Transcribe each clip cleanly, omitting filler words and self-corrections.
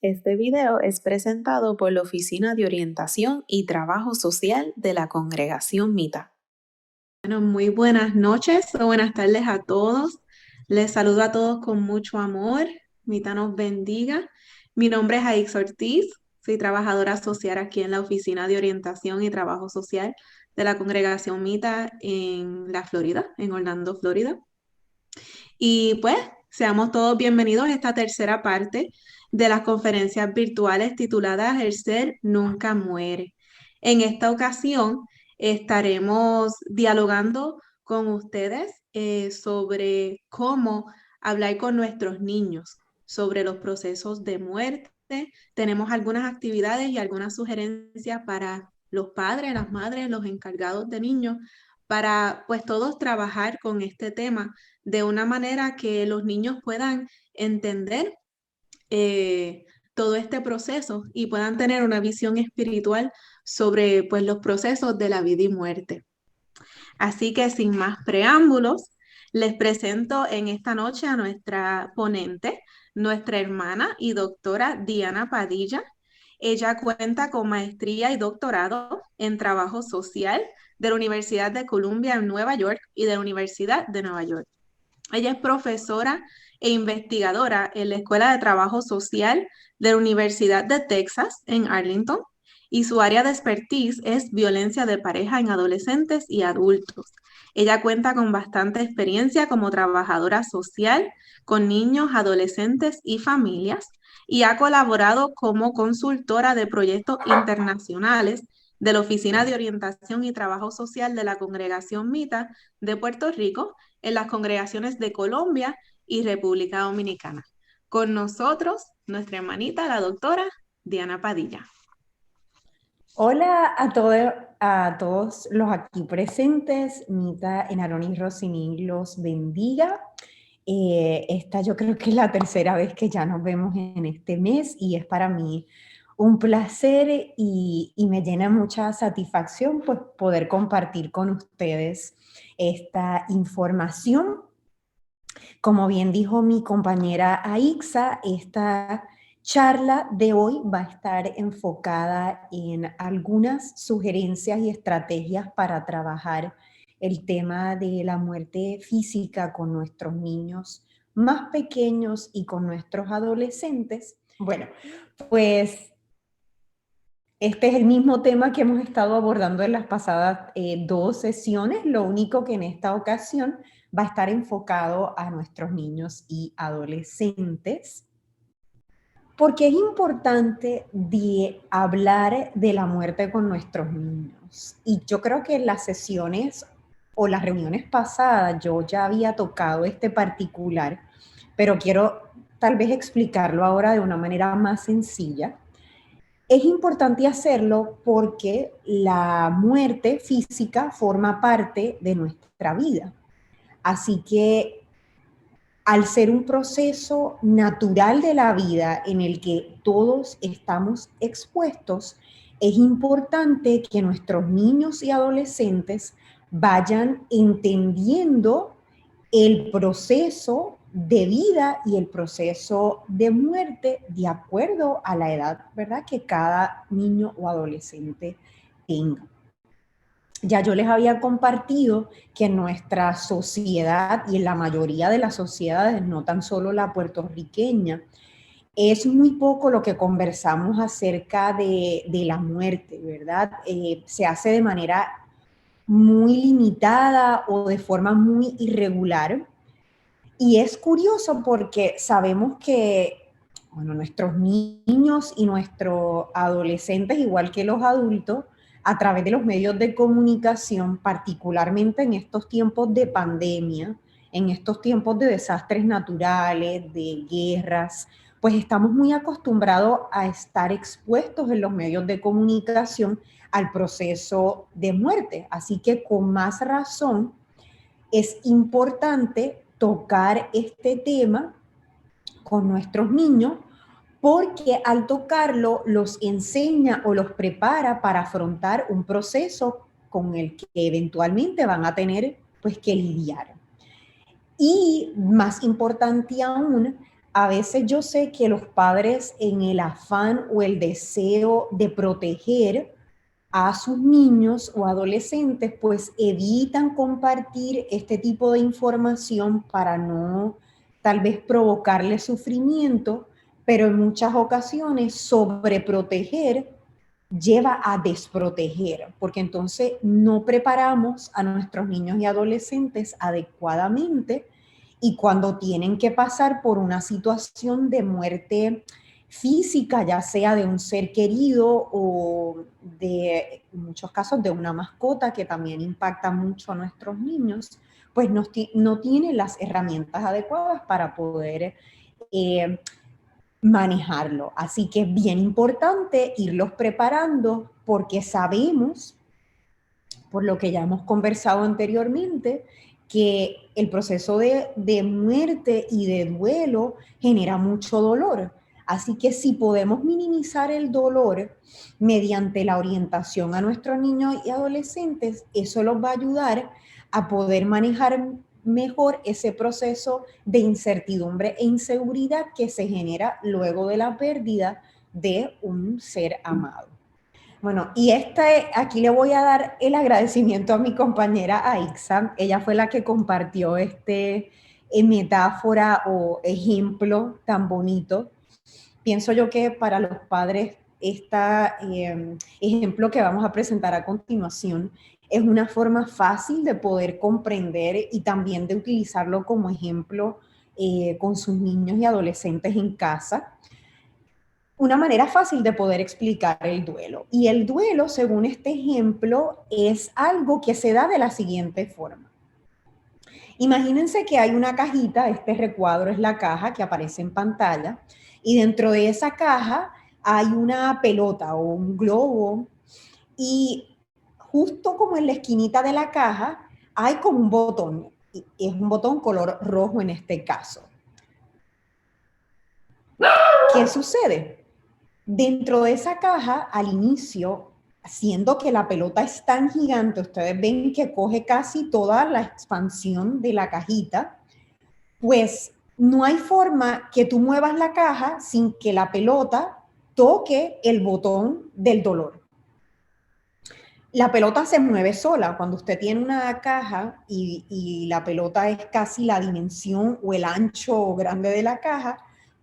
Este video es presentado por la Oficina de Orientación y Trabajo Social de la Congregación Mita. Bueno, muy buenas noches o buenas tardes a todos. Les saludo a todos con mucho amor. Mita nos bendiga. Mi nombre es Aix Ortiz. Soy trabajadora social aquí en la Oficina de Orientación y Trabajo Social de la Congregación Mita en la Florida, en Orlando, Florida. Y pues, seamos todos bienvenidos a esta tercera parte de las conferencias virtuales tituladas El Ser Nunca Muere. En esta ocasión estaremos dialogando con ustedes sobre cómo hablar con nuestros niños sobre los procesos de muerte. Tenemos algunas actividades y algunas sugerencias para los padres, las madres, los encargados de niños, para pues todos trabajar con este tema de una manera que los niños puedan entender eh, todo este proceso y puedan tener una visión espiritual sobre pues, los procesos de la vida y muerte. Así que sin más preámbulos, les presento en esta noche a nuestra ponente, nuestra hermana y doctora Diana Padilla. Ella cuenta con maestría y doctorado en trabajo social de la Universidad de Columbia en Nueva York y de la Universidad de Nueva York. Ella es profesora e investigadora en la Escuela de Trabajo Social de la Universidad de Texas en Arlington y su área de expertise es violencia de pareja en adolescentes y adultos. Ella cuenta con bastante experiencia como trabajadora social con niños, adolescentes y familias y ha colaborado como consultora de proyectos internacionales de la Oficina de Orientación y Trabajo Social de la Congregación Mita de Puerto Rico en las congregaciones de Colombia y República Dominicana. Con nosotros, nuestra hermanita, la doctora Diana Padilla. Hola a todos los aquí presentes. Mita, Enarón y Rosini los bendiga. Esta yo creo que es la tercera vez que ya nos vemos en este mes y es para mí un placer y me llena mucha satisfacción pues, poder compartir con ustedes esta información. Como bien dijo mi compañera Aixa, esta charla de hoy va a estar enfocada en algunas sugerencias y estrategias para trabajar el tema de la muerte física con nuestros niños más pequeños y con nuestros adolescentes. Bueno, pues este es el mismo tema que hemos estado abordando en las pasadas dos sesiones, lo único que en esta ocasión va a estar enfocado a nuestros niños y adolescentes, porque es importante hablar de la muerte con nuestros niños. Y yo creo que en las sesiones o las reuniones pasadas yo ya había tocado este particular, pero quiero tal vez explicarlo ahora de una manera más sencilla. Es importante hacerlo porque la muerte física forma parte de nuestra vida. Así que al ser un proceso natural de la vida en el que todos estamos expuestos, es importante que nuestros niños y adolescentes vayan entendiendo el proceso de vida y el proceso de muerte de acuerdo a la edad, ¿verdad?, que cada niño o adolescente tenga. Ya yo les había compartido que en nuestra sociedad y en la mayoría de las sociedades, no tan solo la puertorriqueña, es muy poco lo que conversamos acerca de la muerte, ¿verdad? Se hace de manera muy limitada o de forma muy irregular. Y es curioso porque sabemos que, bueno, nuestros niños y nuestros adolescentes, igual que los adultos, a través de los medios de comunicación, particularmente en estos tiempos de pandemia, en estos tiempos de desastres naturales, de guerras, pues estamos muy acostumbrados a estar expuestos en los medios de comunicación al proceso de muerte. Así que con más razón es importante tocar este tema con nuestros niños porque al tocarlo los enseña o los prepara para afrontar un proceso con el que eventualmente van a tener pues que lidiar. Y más importante aún, a veces yo sé que los padres en el afán o el deseo de proteger a sus niños o adolescentes, pues evitan compartir este tipo de información para no tal vez provocarle sufrimiento, pero en muchas ocasiones sobreproteger lleva a desproteger, porque entonces no preparamos a nuestros niños y adolescentes adecuadamente y cuando tienen que pasar por una situación de muerte física, ya sea de un ser querido o de, en muchos casos, de una mascota que también impacta mucho a nuestros niños, pues no tienen las herramientas adecuadas para poder eh, manejarlo. Así que es bien importante irlos preparando porque sabemos, por lo que ya hemos conversado anteriormente, que el proceso de muerte y de duelo genera mucho dolor. Así que si podemos minimizar el dolor mediante la orientación a nuestros niños y adolescentes, eso los va a ayudar a poder manejar mejor ese proceso de incertidumbre e inseguridad que se genera luego de la pérdida de un ser amado. Bueno, y aquí le voy a dar el agradecimiento a mi compañera Aixa. Ella fue la que compartió metáfora o ejemplo tan bonito. Pienso yo que para los padres este ejemplo que vamos a presentar a continuación es una forma fácil de poder comprender y también de utilizarlo como ejemplo con sus niños y adolescentes en casa. Una manera fácil de poder explicar el duelo. Y el duelo, según este ejemplo, es algo que se da de la siguiente forma. Imagínense que hay una cajita, este recuadro es la caja que aparece en pantalla, y dentro de esa caja hay una pelota o un globo, y justo como en la esquinita de la caja hay como un botón, y es un botón color rojo en este caso. ¿Qué sucede? Dentro de esa caja, al inicio, siendo que la pelota es tan gigante, ustedes ven que coge casi toda la expansión de la cajita, pues no hay forma que tú muevas la caja sin que la pelota toque el botón del dolor. La pelota se mueve sola. Cuando usted tiene una caja y la pelota es casi la dimensión o el ancho grande de la caja,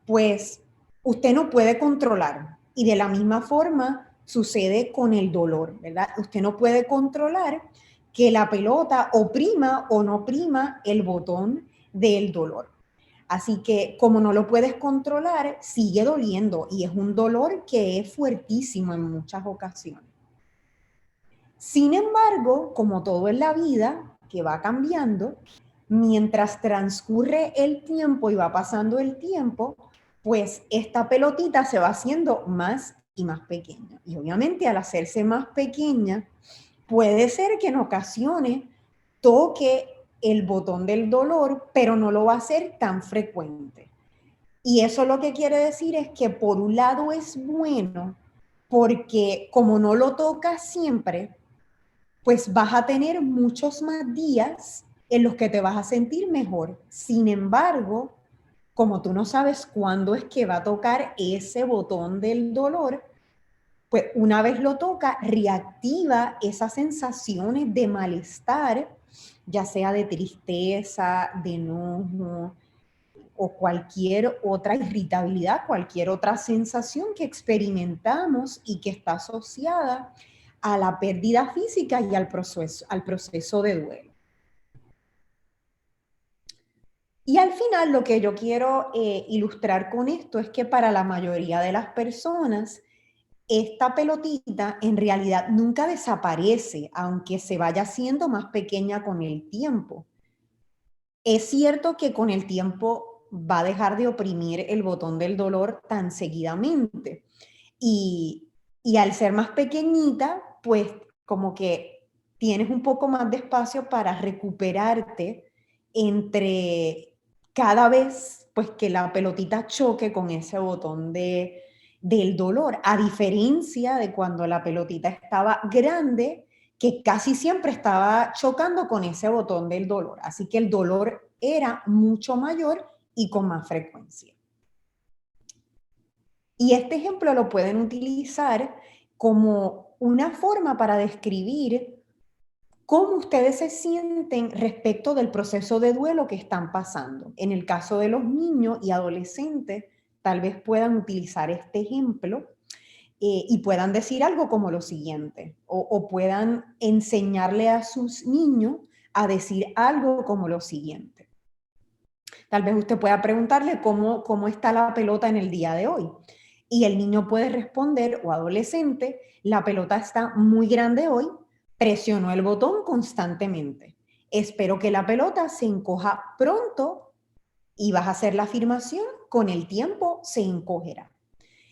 pues usted no puede controlar. Y de la misma forma sucede con el dolor, ¿verdad? Usted no puede controlar que la pelota oprima o no oprima el botón del dolor. Así que como no lo puedes controlar, sigue doliendo y es un dolor que es fuertísimo en muchas ocasiones. Sin embargo, como todo en la vida, que va cambiando, mientras transcurre el tiempo y va pasando el tiempo, pues esta pelotita se va haciendo más y más pequeña. Y obviamente al hacerse más pequeña, puede ser que en ocasiones toque el botón del dolor, pero no lo va a hacer tan frecuente. Y eso lo que quiere decir es que por un lado es bueno, porque como no lo toca siempre, pues vas a tener muchos más días en los que te vas a sentir mejor. Sin embargo, como tú no sabes cuándo es que va a tocar ese botón del dolor, pues una vez lo toca, reactiva esas sensaciones de malestar, ya sea de tristeza, de enojo o cualquier otra irritabilidad, cualquier otra sensación que experimentamos y que está asociada a la pérdida física y al proceso de duelo. Y al final lo que yo quiero ilustrar con esto es que para la mayoría de las personas, esta pelotita en realidad nunca desaparece, aunque se vaya haciendo más pequeña con el tiempo. Es cierto que con el tiempo va a dejar de oprimir el botón del dolor tan seguidamente. Y al ser más pequeñita, pues como que tienes un poco más de espacio para recuperarte entre cada vez pues que la pelotita choque con ese botón del dolor, a diferencia de cuando la pelotita estaba grande, que casi siempre estaba chocando con ese botón del dolor. Así que el dolor era mucho mayor y con más frecuencia. Y este ejemplo lo pueden utilizar como una forma para describir cómo ustedes se sienten respecto del proceso de duelo que están pasando. En el caso de los niños y adolescentes, tal vez puedan utilizar este ejemplo y puedan decir algo como lo siguiente, o puedan enseñarle a sus niños a decir algo como lo siguiente. Tal vez usted pueda preguntarle cómo está la pelota en el día de hoy. Y el niño puede responder, o adolescente, la pelota está muy grande hoy, presionó el botón constantemente. Espero que la pelota se encoja pronto y vas a hacer la afirmación, con el tiempo se encogerá.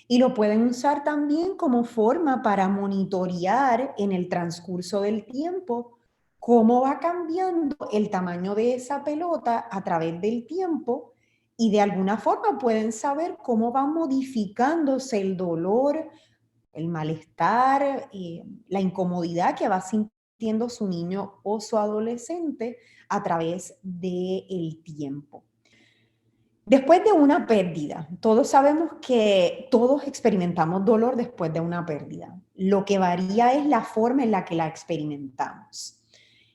Y lo pueden usar también como forma para monitorear en el transcurso del tiempo cómo va cambiando el tamaño de esa pelota a través del tiempo y de alguna forma pueden saber cómo va modificándose el dolor, el malestar, la incomodidad que va sintiendo su niño o su adolescente a través del tiempo. Después de una pérdida, todos sabemos que todos experimentamos dolor después de una pérdida. Lo que varía es la forma en la que la experimentamos.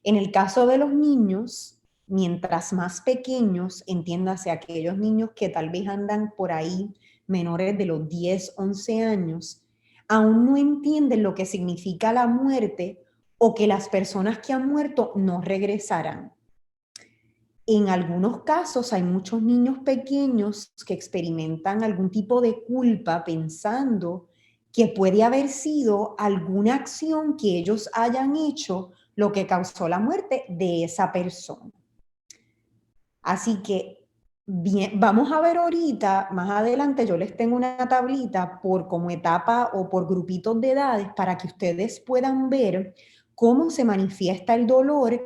En el caso de los niños, mientras más pequeños, entiéndase aquellos niños que tal vez andan por ahí menores de los 10, 11 años, aún no entienden lo que significa la muerte o que las personas que han muerto no regresarán. En algunos casos hay muchos niños pequeños que experimentan algún tipo de culpa pensando que puede haber sido alguna acción que ellos hayan hecho lo que causó la muerte de esa persona. Así que bien, vamos a ver ahorita, más adelante yo les tengo una tablita por como etapa o por grupitos de edades para que ustedes puedan ver cómo se manifiesta el dolor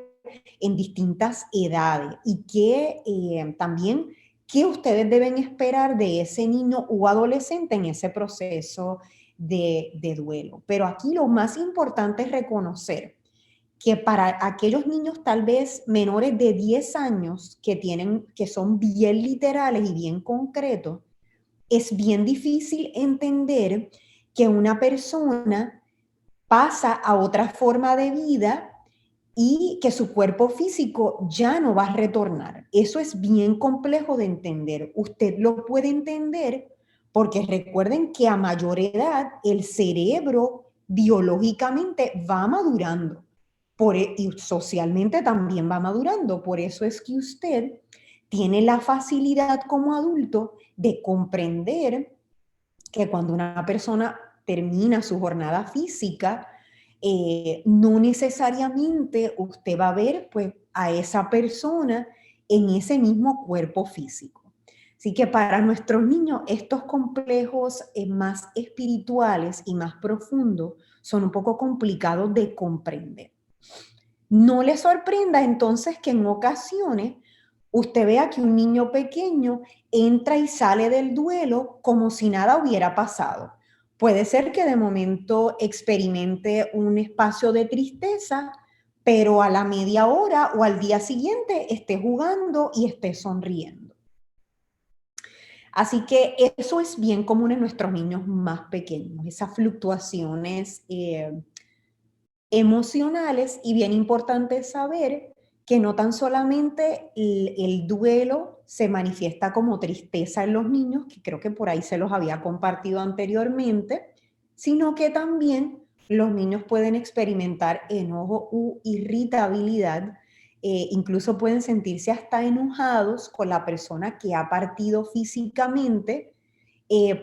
en distintas edades y también qué ustedes deben esperar de ese niño o adolescente en ese proceso de duelo. Pero aquí lo más importante es reconocer que para aquellos niños tal vez menores de 10 años que son bien literales y bien concretos, es bien difícil entender que una persona pasa a otra forma de vida y que su cuerpo físico ya no va a retornar. Eso es bien complejo de entender. Usted lo puede entender porque recuerden que a mayor edad el cerebro biológicamente va madurando y socialmente también va madurando. Por eso es que usted tiene la facilidad como adulto de comprender que cuando una persona termina su jornada física, no necesariamente usted va a ver pues, a esa persona en ese mismo cuerpo físico. Así que para nuestros niños estos complejos más espirituales y más profundos son un poco complicados de comprender. No le sorprenda entonces que en ocasiones usted vea que un niño pequeño entra y sale del duelo como si nada hubiera pasado. Puede ser que de momento experimente un espacio de tristeza, pero a la media hora o al día siguiente esté jugando y esté sonriendo. Así que eso es bien común en nuestros niños más pequeños, esas fluctuaciones emocionales, y bien importante saber que no tan solamente el duelo se manifiesta como tristeza en los niños, que creo que por ahí se los había compartido anteriormente, sino que también los niños pueden experimentar enojo u irritabilidad, incluso pueden sentirse hasta enojados con la persona que ha partido físicamente,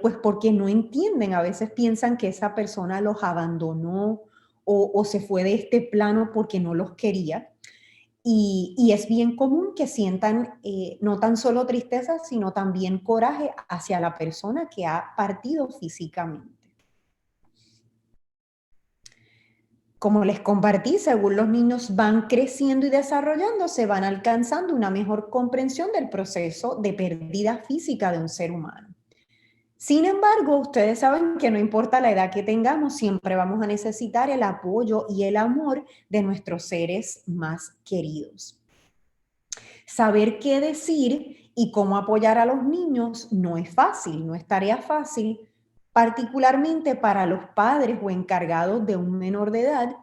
pues porque no entienden, a veces piensan que esa persona los abandonó o se fue de este plano porque no los quería. Y es bien común que sientan no tan solo tristeza, sino también coraje hacia la persona que ha partido físicamente. Como les compartí, según los niños van creciendo y desarrollándose, van alcanzando una mejor comprensión del proceso de pérdida física de un ser humano. Sin embargo, ustedes saben que no importa la edad que tengamos, siempre vamos a necesitar el apoyo y el amor de nuestros seres más queridos. Saber qué decir y cómo apoyar a los niños no es fácil, no es tarea fácil, particularmente para los padres o encargados de un menor de edad,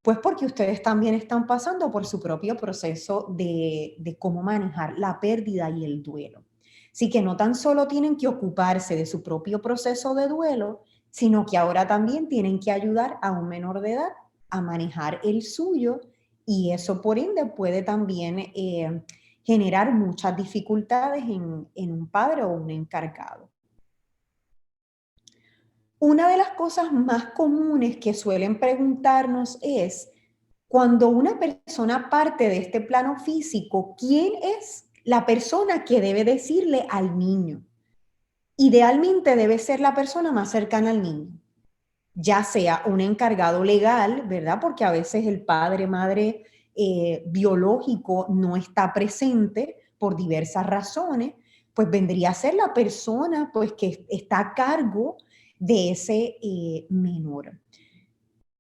pues porque ustedes también están pasando por su propio proceso de cómo manejar la pérdida y el duelo. Así que no tan solo tienen que ocuparse de su propio proceso de duelo, sino que ahora también tienen que ayudar a un menor de edad a manejar el suyo, y eso por ende puede también generar muchas dificultades en un padre o un encargado. Una de las cosas más comunes que suelen preguntarnos es, cuando una persona parte de este plano físico, ¿quién es la persona que debe decirle al niño? Idealmente debe ser la persona más cercana al niño, ya sea un encargado legal, ¿verdad? Porque a veces el padre, madre biológico no está presente por diversas razones, pues vendría a ser la persona pues, que está a cargo de ese menor.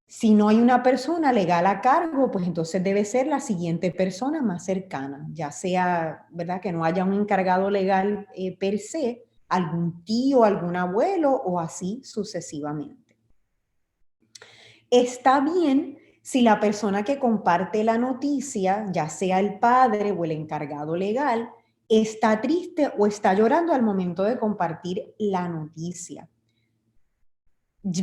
Si no hay una persona legal a cargo, pues entonces debe ser la siguiente persona más cercana, ya sea, ¿verdad? Que no haya un encargado legal per se, algún tío, algún abuelo o así sucesivamente. Está bien si la persona que comparte la noticia, ya sea el padre o el encargado legal, está triste o está llorando al momento de compartir la noticia.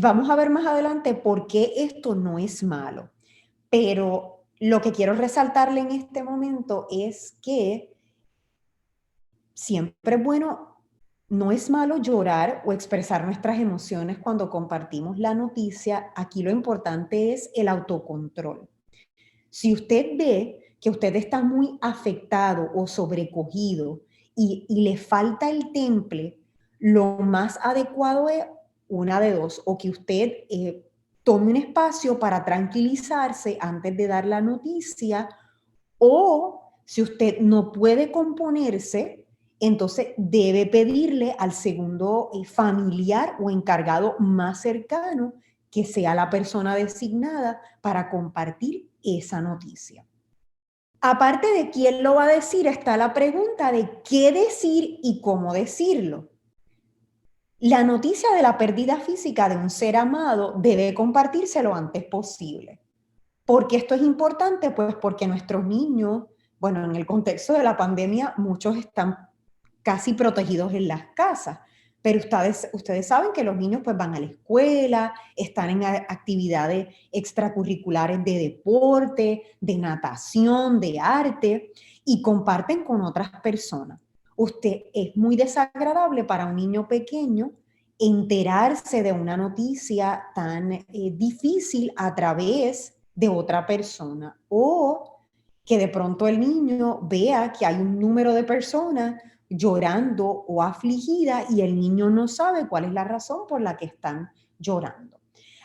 Vamos a ver más adelante por qué esto no es malo, pero lo que quiero resaltarle en este momento es que siempre es bueno, no es malo llorar o expresar nuestras emociones cuando compartimos la noticia. Aquí lo importante es el autocontrol. Si usted ve que usted está muy afectado o sobrecogido y le falta el temple, lo más adecuado es una de dos, o que usted tome un espacio para tranquilizarse antes de dar la noticia, o si usted no puede componerse, entonces debe pedirle al segundo familiar o encargado más cercano que sea la persona designada para compartir esa noticia. Aparte de quién lo va a decir, está la pregunta de qué decir y cómo decirlo. La noticia de la pérdida física de un ser amado debe compartirse lo antes posible. ¿Por qué esto es importante? Pues porque nuestros niños, bueno, en el contexto de la pandemia, muchos están casi protegidos en las casas, pero ustedes saben que los niños pues van a la escuela, están en actividades extracurriculares de deporte, de natación, de arte, y comparten con otras personas. Es muy desagradable para un niño pequeño enterarse de una noticia tan difícil a través de otra persona, o que de pronto el niño vea que hay un número de personas llorando o afligida y el niño no sabe cuál es la razón por la que están llorando.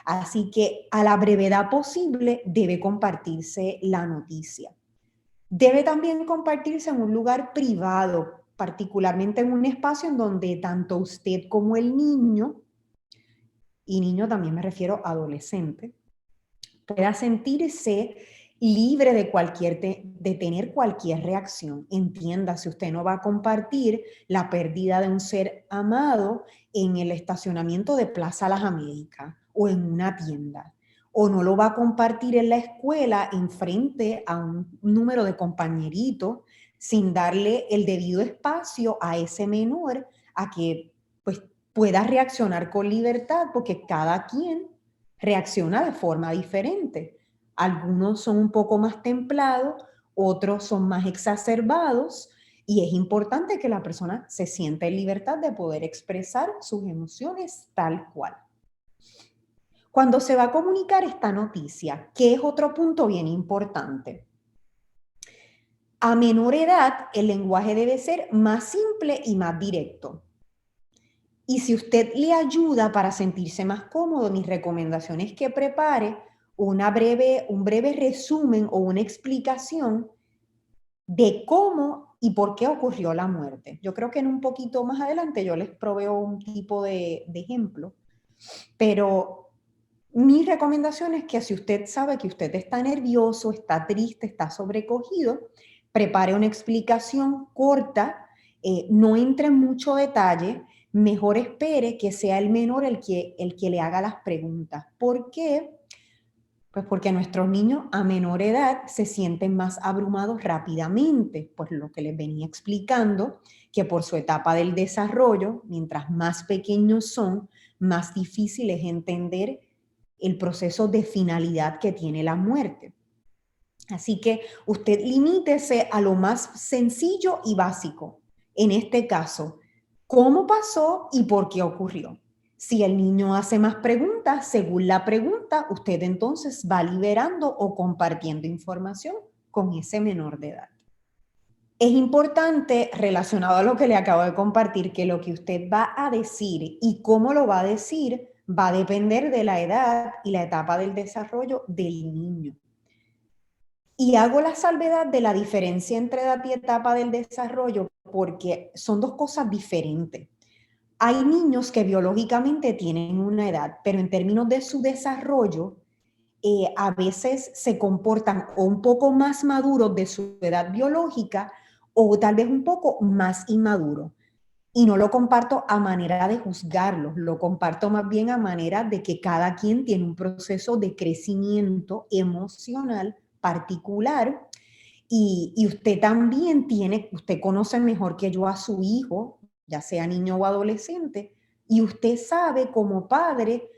Así que a la brevedad posible debe compartirse la noticia. Debe también compartirse en un lugar privado, particularmente en un espacio en donde tanto usted como el niño, y niño también me refiero a adolescente, pueda sentirse libre de tener cualquier reacción. Entienda, si usted no va a compartir la pérdida de un ser amado en el estacionamiento de Plaza Las Américas o en una tienda, o no lo va a compartir en la escuela en frente a un número de compañeritos sin darle el debido espacio a ese menor a que pues, pueda reaccionar con libertad, porque cada quien reacciona de forma diferente. Algunos son un poco más templados, otros son más exacerbados, y es importante que la persona se sienta en libertad de poder expresar sus emociones tal cual. Cuando se va a comunicar esta noticia, ¿qué es otro punto bien importante? A menor edad, el lenguaje debe ser más simple y más directo. Y si usted le ayuda para sentirse más cómodo, mis recomendaciones es que prepare un breve resumen o una explicación de cómo y por qué ocurrió la muerte. Yo creo que en un poquito más adelante yo les proveo un tipo de ejemplo, pero mi recomendación es que si usted sabe que usted está nervioso, está triste, está sobrecogido, prepare una explicación corta, no entre en mucho detalle, mejor espere que sea el menor el que le haga las preguntas. ¿Por qué? Pues porque nuestros niños a menor edad se sienten más abrumados rápidamente, por lo que les venía explicando, que por su etapa del desarrollo, mientras más pequeños son, más difícil es entender el proceso de finalidad que tiene la muerte. Así que usted limítese a lo más sencillo y básico. En este caso, ¿cómo pasó y por qué ocurrió? Si el niño hace más preguntas, según la pregunta, usted entonces va liberando o compartiendo información con ese menor de edad. Es importante, relacionado a lo que le acabo de compartir, que lo que usted va a decir y cómo lo va a decir va a depender de la edad y la etapa del desarrollo del niño. Y hago la salvedad de la diferencia entre edad y etapa del desarrollo porque son dos cosas diferentes. Hay niños que biológicamente tienen una edad, pero en términos de su desarrollo, a veces se comportan o un poco más maduros de su edad biológica o tal vez un poco más inmaduros. Y no lo comparto a manera de juzgarlos, lo comparto más bien a manera de que cada quien tiene un proceso de crecimiento emocional particular y usted también usted conoce mejor que yo a su hijo, ya sea niño o adolescente, y usted sabe como padre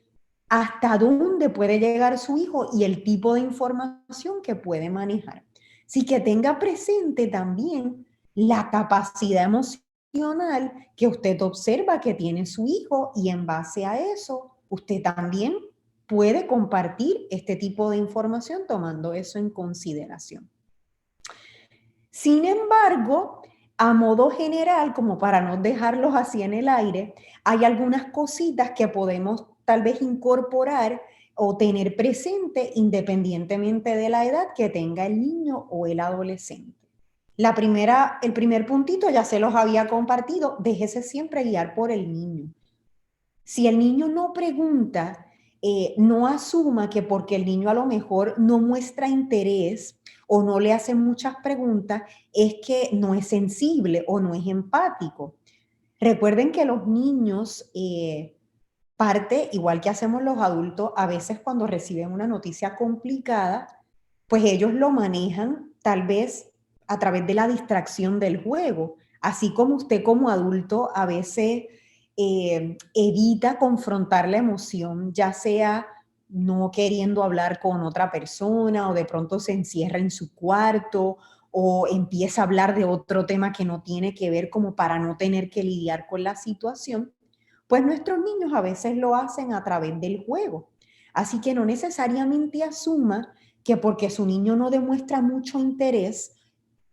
hasta dónde puede llegar su hijo y el tipo de información que puede manejar. Así que tenga presente también la capacidad emocional que usted observa que tiene su hijo y en base a eso, usted también puede compartir este tipo de información tomando eso en consideración. Sin embargo, a modo general, como para no dejarlos así en el aire, hay algunas cositas que podemos tal vez incorporar o tener presente independientemente de la edad que tenga el niño o el adolescente. El primer puntito ya se los había compartido, déjese siempre guiar por el niño. Si el niño no pregunta, no asuma que porque el niño a lo mejor no muestra interés o no le hace muchas preguntas, es que no es sensible o no es empático. Recuerden que los niños, igual que hacemos los adultos, a veces cuando reciben una noticia complicada, pues ellos lo manejan tal vez a través de la distracción del juego, así como usted como adulto a veces evita confrontar la emoción, ya sea no queriendo hablar con otra persona o de pronto se encierra en su cuarto o empieza a hablar de otro tema que no tiene que ver como para no tener que lidiar con la situación, pues nuestros niños a veces lo hacen a través del juego. Así que no necesariamente asuma que porque su niño no demuestra mucho interés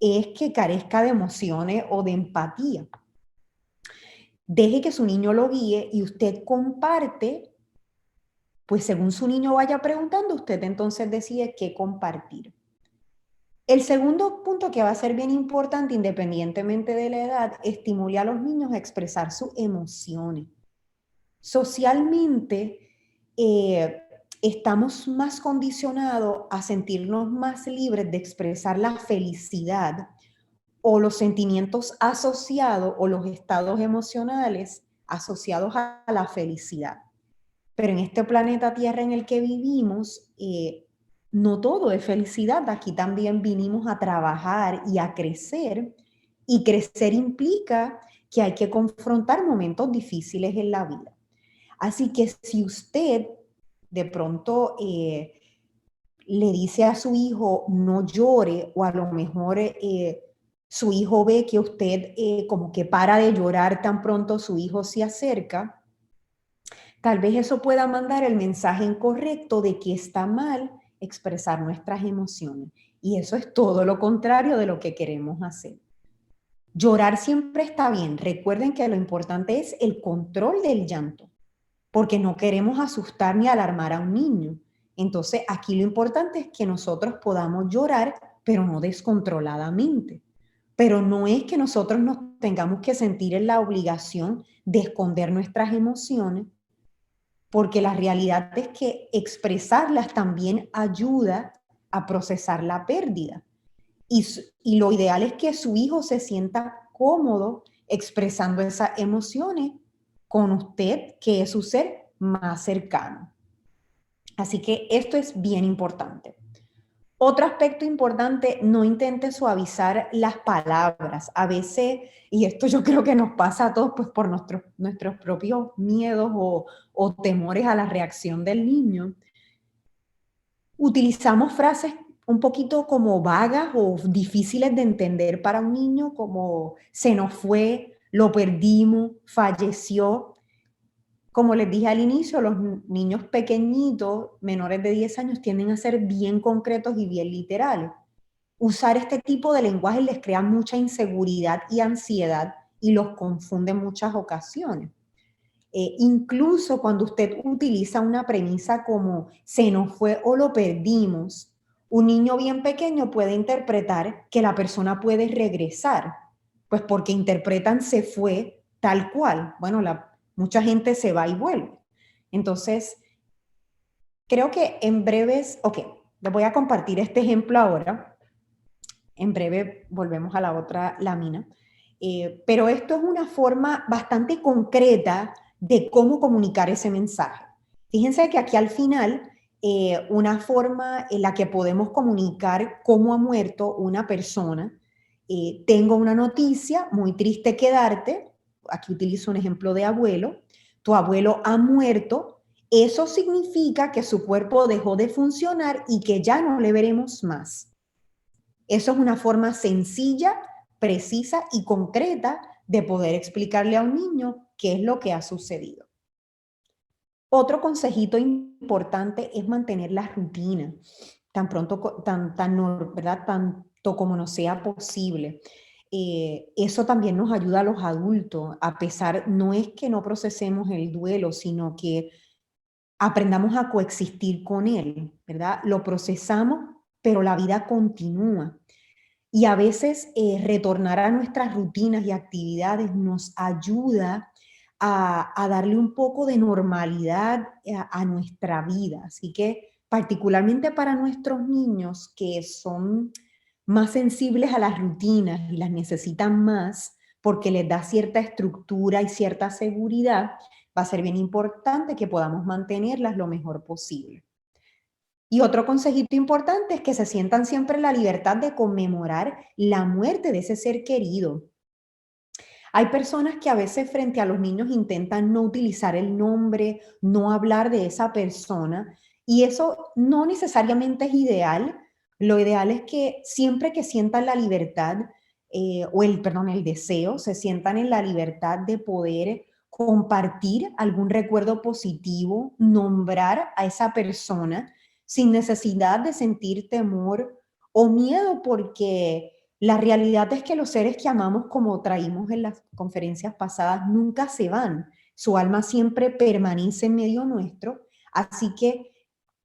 es que carezca de emociones o de empatía. Deje que su niño lo guíe y usted comparte, pues según su niño vaya preguntando, usted entonces decide qué compartir. El segundo punto que va a ser bien importante, independientemente de la edad, estimule a los niños a expresar sus emociones. Socialmente, estamos más condicionados a sentirnos más libres de expresar la felicidad o los sentimientos asociados o los estados emocionales asociados a la felicidad. Pero en este planeta Tierra en el que vivimos, no todo es felicidad. Aquí también vinimos a trabajar y a crecer. Y crecer implica que hay que confrontar momentos difíciles en la vida. Así que si usted de pronto le dice a su hijo no llore o a lo mejor su hijo ve que usted como que para de llorar tan pronto su hijo se acerca, tal vez eso pueda mandar el mensaje incorrecto de que está mal expresar nuestras emociones. Y eso es todo lo contrario de lo que queremos hacer. Llorar siempre está bien. Recuerden que lo importante es el control del llanto, porque no queremos asustar ni alarmar a un niño. Entonces, aquí lo importante es que nosotros podamos llorar, pero no descontroladamente. Pero no es que nosotros nos tengamos que sentir en la obligación de esconder nuestras emociones, porque la realidad es que expresarlas también ayuda a procesar la pérdida. Y lo ideal es que su hijo se sienta cómodo expresando esas emociones con usted, que es su ser más cercano. Así que esto es bien importante. Otro aspecto importante, no intente suavizar las palabras. A veces, y esto yo creo que nos pasa a todos, pues por nuestros propios miedos o temores a la reacción del niño, utilizamos frases un poquito como vagas o difíciles de entender para un niño, como se nos fue, lo perdimos, falleció. Como les dije al inicio, los niños pequeñitos, menores de 10 años, tienden a ser bien concretos y bien literales. Usar este tipo de lenguaje les crea mucha inseguridad y ansiedad y los confunde en muchas ocasiones. Incluso cuando usted utiliza una premisa como se nos fue o lo perdimos, un niño bien pequeño puede interpretar que la persona puede regresar, pues porque interpretan se fue tal cual. Bueno, mucha gente se va y vuelve. Entonces, creo que en breves, ok, les voy a compartir este ejemplo ahora. En breve volvemos a la otra lámina. Pero esto es una forma bastante concreta de cómo comunicar ese mensaje. Fíjense que aquí al final, una forma en la que podemos comunicar cómo ha muerto una persona. Tengo una noticia muy triste que darte. Aquí utilizo un ejemplo de abuelo. Tu abuelo ha muerto. Eso significa que su cuerpo dejó de funcionar y que ya no le veremos más. Eso es una forma sencilla, precisa y concreta de poder explicarle a un niño qué es lo que ha sucedido. Otro consejito importante es mantener la rutina, ¿verdad? Tanto como nos sea posible. Eso también nos ayuda a los adultos, a pesar, no es que no procesemos el duelo, sino que aprendamos a coexistir con él, ¿verdad? Lo procesamos, pero la vida continúa. Y a veces retornar a nuestras rutinas y actividades nos ayuda a darle un poco de normalidad a nuestra vida. Así que particularmente para nuestros niños que son más sensibles a las rutinas y las necesitan más porque les da cierta estructura y cierta seguridad, va a ser bien importante que podamos mantenerlas lo mejor posible. Y otro consejito importante es que se sientan siempre en la libertad de conmemorar la muerte de ese ser querido. Hay personas que a veces frente a los niños intentan no utilizar el nombre, no hablar de esa persona, y eso no necesariamente es ideal. Lo ideal es que siempre que sientan la libertad, el deseo, se sientan en la libertad de poder compartir algún recuerdo positivo, nombrar a esa persona sin necesidad de sentir temor o miedo, porque la realidad es que los seres que amamos, como traímos en las conferencias pasadas, nunca se van. Su alma siempre permanece en medio nuestro. Así que,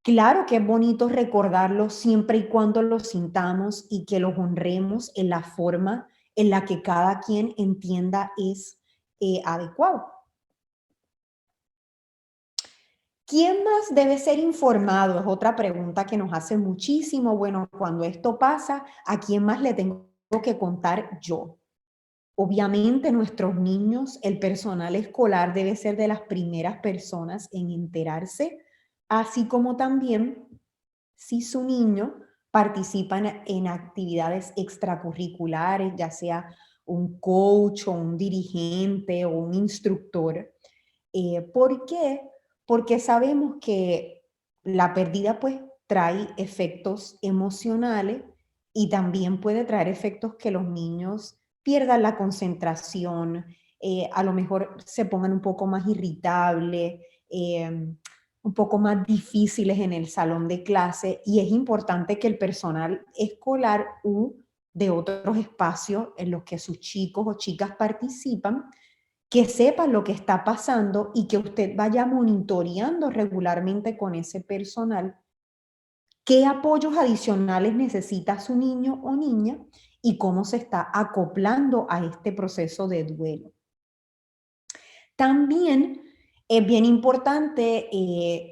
claro que es bonito recordarlos siempre y cuando los sintamos y que los honremos en la forma en la que cada quien entienda es adecuado. ¿Quién más debe ser informado? Es otra pregunta que nos hace muchísimo. Bueno, cuando esto pasa, ¿a quién más le tengo que contar yo? Obviamente nuestros niños, el personal escolar debe ser de las primeras personas en enterarse, así como también si su niño participa en actividades extracurriculares, ya sea un coach o un dirigente o un instructor. ¿Por qué? Porque sabemos que la pérdida pues trae efectos emocionales y también puede traer efectos que los niños pierdan la concentración, a lo mejor se pongan un poco más irritables, un poco más difíciles en el salón de clase, y es importante que el personal escolar u de otros espacios en los que sus chicos o chicas participan, que sepan lo que está pasando y que usted vaya monitoreando regularmente con ese personal qué apoyos adicionales necesita su niño o niña y cómo se está acoplando a este proceso de duelo. También es bien importante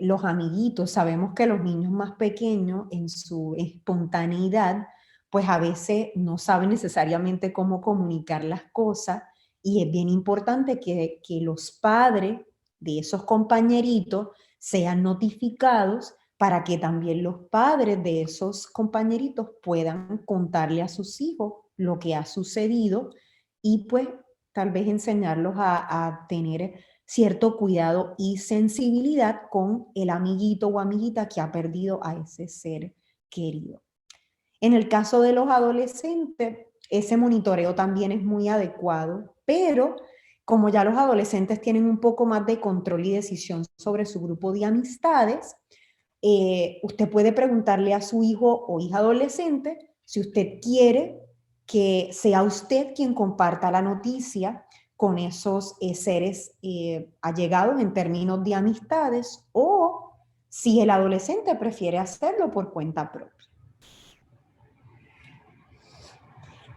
los amiguitos. Sabemos que los niños más pequeños en su espontaneidad, pues a veces no saben necesariamente cómo comunicar las cosas. Y es bien importante que los padres de esos compañeritos sean notificados para que también los padres de esos compañeritos puedan contarle a sus hijos lo que ha sucedido y pues tal vez enseñarlos a tener cierto cuidado y sensibilidad con el amiguito o amiguita que ha perdido a ese ser querido. En el caso de los adolescentes, ese monitoreo también es muy adecuado, pero como ya los adolescentes tienen un poco más de control y decisión sobre su grupo de amistades, usted puede preguntarle a su hijo o hija adolescente si usted quiere que sea usted quien comparta la noticia con esos seres allegados en términos de amistades o si el adolescente prefiere hacerlo por cuenta propia.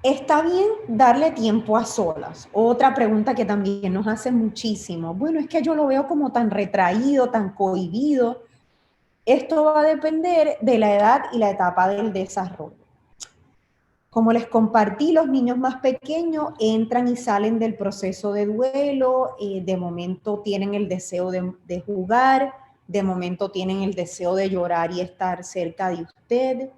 ¿Está bien darle tiempo a solas? Otra pregunta que también nos hacen muchísimo. Bueno, es que yo lo veo como tan retraído, tan cohibido. Esto va a depender de la edad y la etapa del desarrollo. Como les compartí, los niños más pequeños entran y salen del proceso de duelo, de momento tienen el deseo de jugar, de momento tienen el deseo de llorar y estar cerca de usted.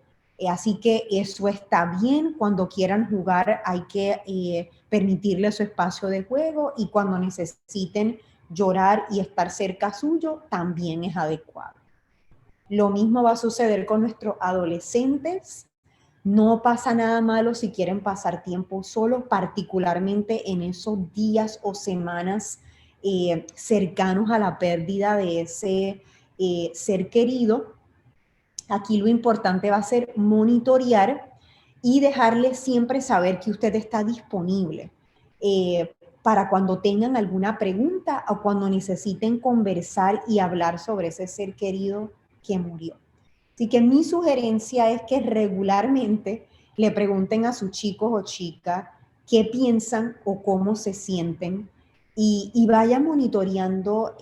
Así que eso está bien. Cuando quieran jugar hay que permitirles su espacio de juego y cuando necesiten llorar y estar cerca suyo también es adecuado. Lo mismo va a suceder con nuestros adolescentes. No pasa nada malo si quieren pasar tiempo solos, particularmente en esos días o semanas cercanos a la pérdida de ese ser querido. Aquí lo importante va a ser monitorear y dejarle siempre saber que usted está disponible para cuando tengan alguna pregunta o cuando necesiten conversar y hablar sobre ese ser querido que murió. Así que mi sugerencia es que regularmente le pregunten a sus chicos o chicas qué piensan o cómo se sienten y vayan monitoreando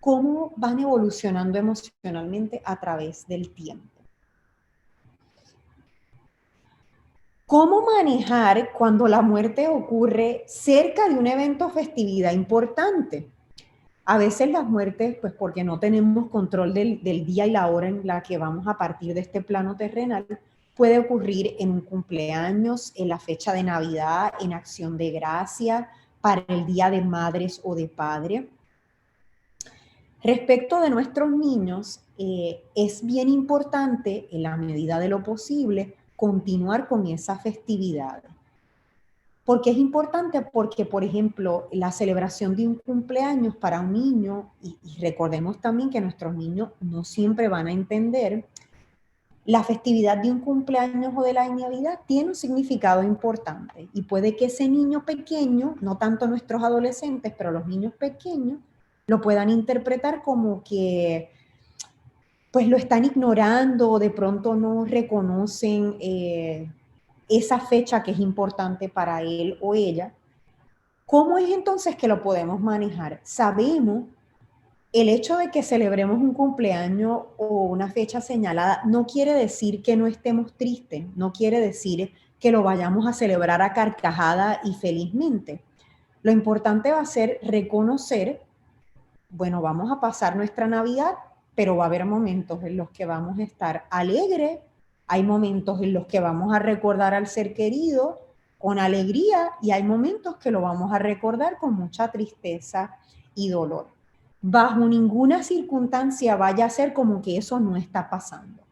cómo van evolucionando emocionalmente a través del tiempo. ¿Cómo manejar cuando la muerte ocurre cerca de un evento o festividad importante? A veces las muertes, pues porque no tenemos control del día y la hora en la que vamos a partir de este plano terrenal, puede ocurrir en un cumpleaños, en la fecha de Navidad, en Acción de Gracia, para el Día de Madres o de Padre. Respecto de nuestros niños, es bien importante, en la medida de lo posible, continuar con esa festividad. ¿Por qué es importante? Porque, por ejemplo, la celebración de un cumpleaños para un niño, y recordemos también que nuestros niños no siempre van a entender, la festividad de un cumpleaños o de la Navidad tiene un significado importante y puede que ese niño pequeño, no tanto nuestros adolescentes, pero los niños pequeños, lo puedan interpretar como que pues lo están ignorando o de pronto no reconocen esa fecha que es importante para él o ella. ¿Cómo es entonces que lo podemos manejar? Sabemos el hecho de que celebremos un cumpleaños o una fecha señalada no quiere decir que no estemos tristes, no quiere decir que lo vayamos a celebrar a carcajada y felizmente. Lo importante va a ser reconocer, bueno, vamos a pasar nuestra Navidad, pero va a haber momentos en los que vamos a estar alegres, hay momentos en los que vamos a recordar al ser querido con alegría y hay momentos que lo vamos a recordar con mucha tristeza y dolor. Bajo ninguna circunstancia vaya a ser como que eso no está pasando,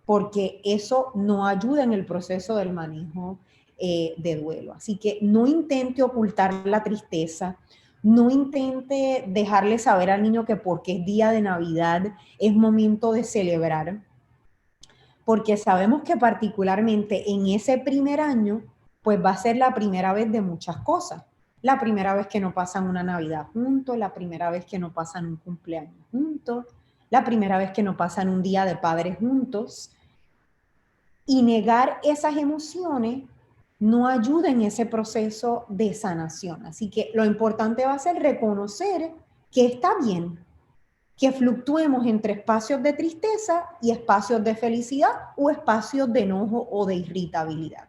porque eso no ayuda en el proceso del manejo de duelo. Así que no intente ocultar la tristeza, no intente dejarle saber al niño que porque es día de Navidad es momento de celebrar, porque sabemos que particularmente en ese primer año, pues va a ser la primera vez de muchas cosas. La primera vez que no pasan una Navidad juntos, la primera vez que no pasan un cumpleaños juntos, la primera vez que no pasan un día de padres juntos. Y negar esas emociones no ayuda en ese proceso de sanación. Así que lo importante va a ser reconocer que está bien que fluctuemos entre espacios de tristeza y espacios de felicidad o espacios de enojo o de irritabilidad.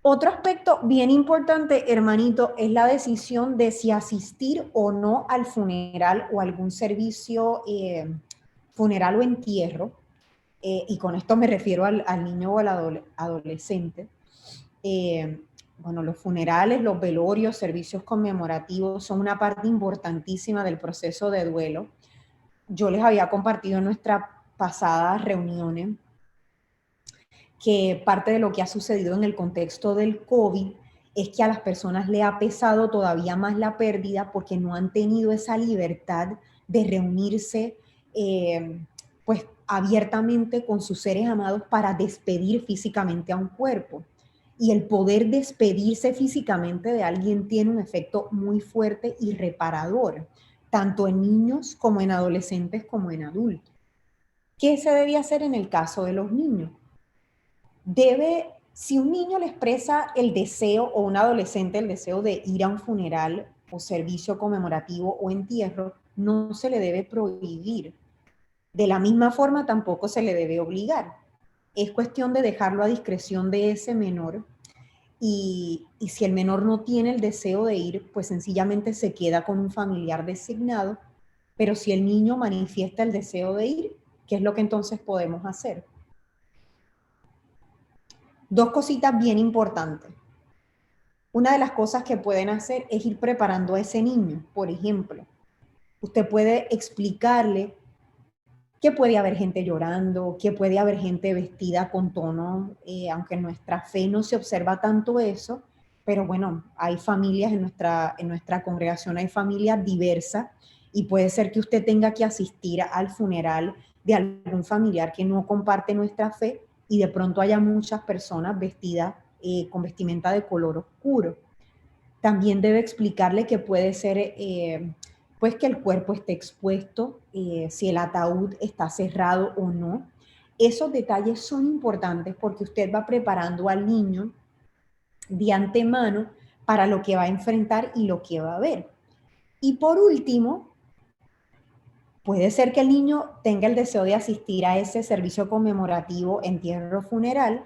Otro aspecto bien importante, hermanito, es la decisión de si asistir o no al funeral o algún servicio funeral o entierro. Y con esto me refiero al niño o al adolescente. Bueno, los funerales, los velorios, servicios conmemorativos son una parte importantísima del proceso de duelo. Yo les había compartido en nuestras pasadas reuniones que parte de lo que ha sucedido en el contexto del COVID es que a las personas le ha pesado todavía más la pérdida porque no han tenido esa libertad de reunirse pues abiertamente con sus seres amados para despedir físicamente a un cuerpo. Y el poder despedirse físicamente de alguien tiene un efecto muy fuerte y reparador, tanto en niños como en adolescentes como en adultos. ¿Qué se debe hacer en el caso de los niños? Si un niño le expresa el deseo o un adolescente el deseo de ir a un funeral o servicio conmemorativo o entierro, no se le debe prohibir. De la misma forma, tampoco se le debe obligar. Es cuestión de dejarlo a discreción de ese menor y si el menor no tiene el deseo de ir, pues sencillamente se queda con un familiar designado, pero si el niño manifiesta el deseo de ir, ¿qué es lo que entonces podemos hacer? Dos cositas bien importantes. Una de las cosas que pueden hacer es ir preparando a ese niño. Por ejemplo, usted puede explicarle que puede haber gente llorando, que puede haber gente vestida con tono, aunque en nuestra fe no se observa tanto eso, pero bueno, hay familias en nuestra congregación, hay familias diversas y puede ser que usted tenga que asistir al funeral de algún familiar que no comparte nuestra fe y de pronto haya muchas personas vestidas con vestimenta de color oscuro. También debe explicarle que puede ser pues que el cuerpo esté expuesto, si el ataúd está cerrado o no. Esos detalles son importantes porque usted va preparando al niño de antemano para lo que va a enfrentar y lo que va a ver. Y por último, puede ser que el niño tenga el deseo de asistir a ese servicio conmemorativo, entierro, funeral,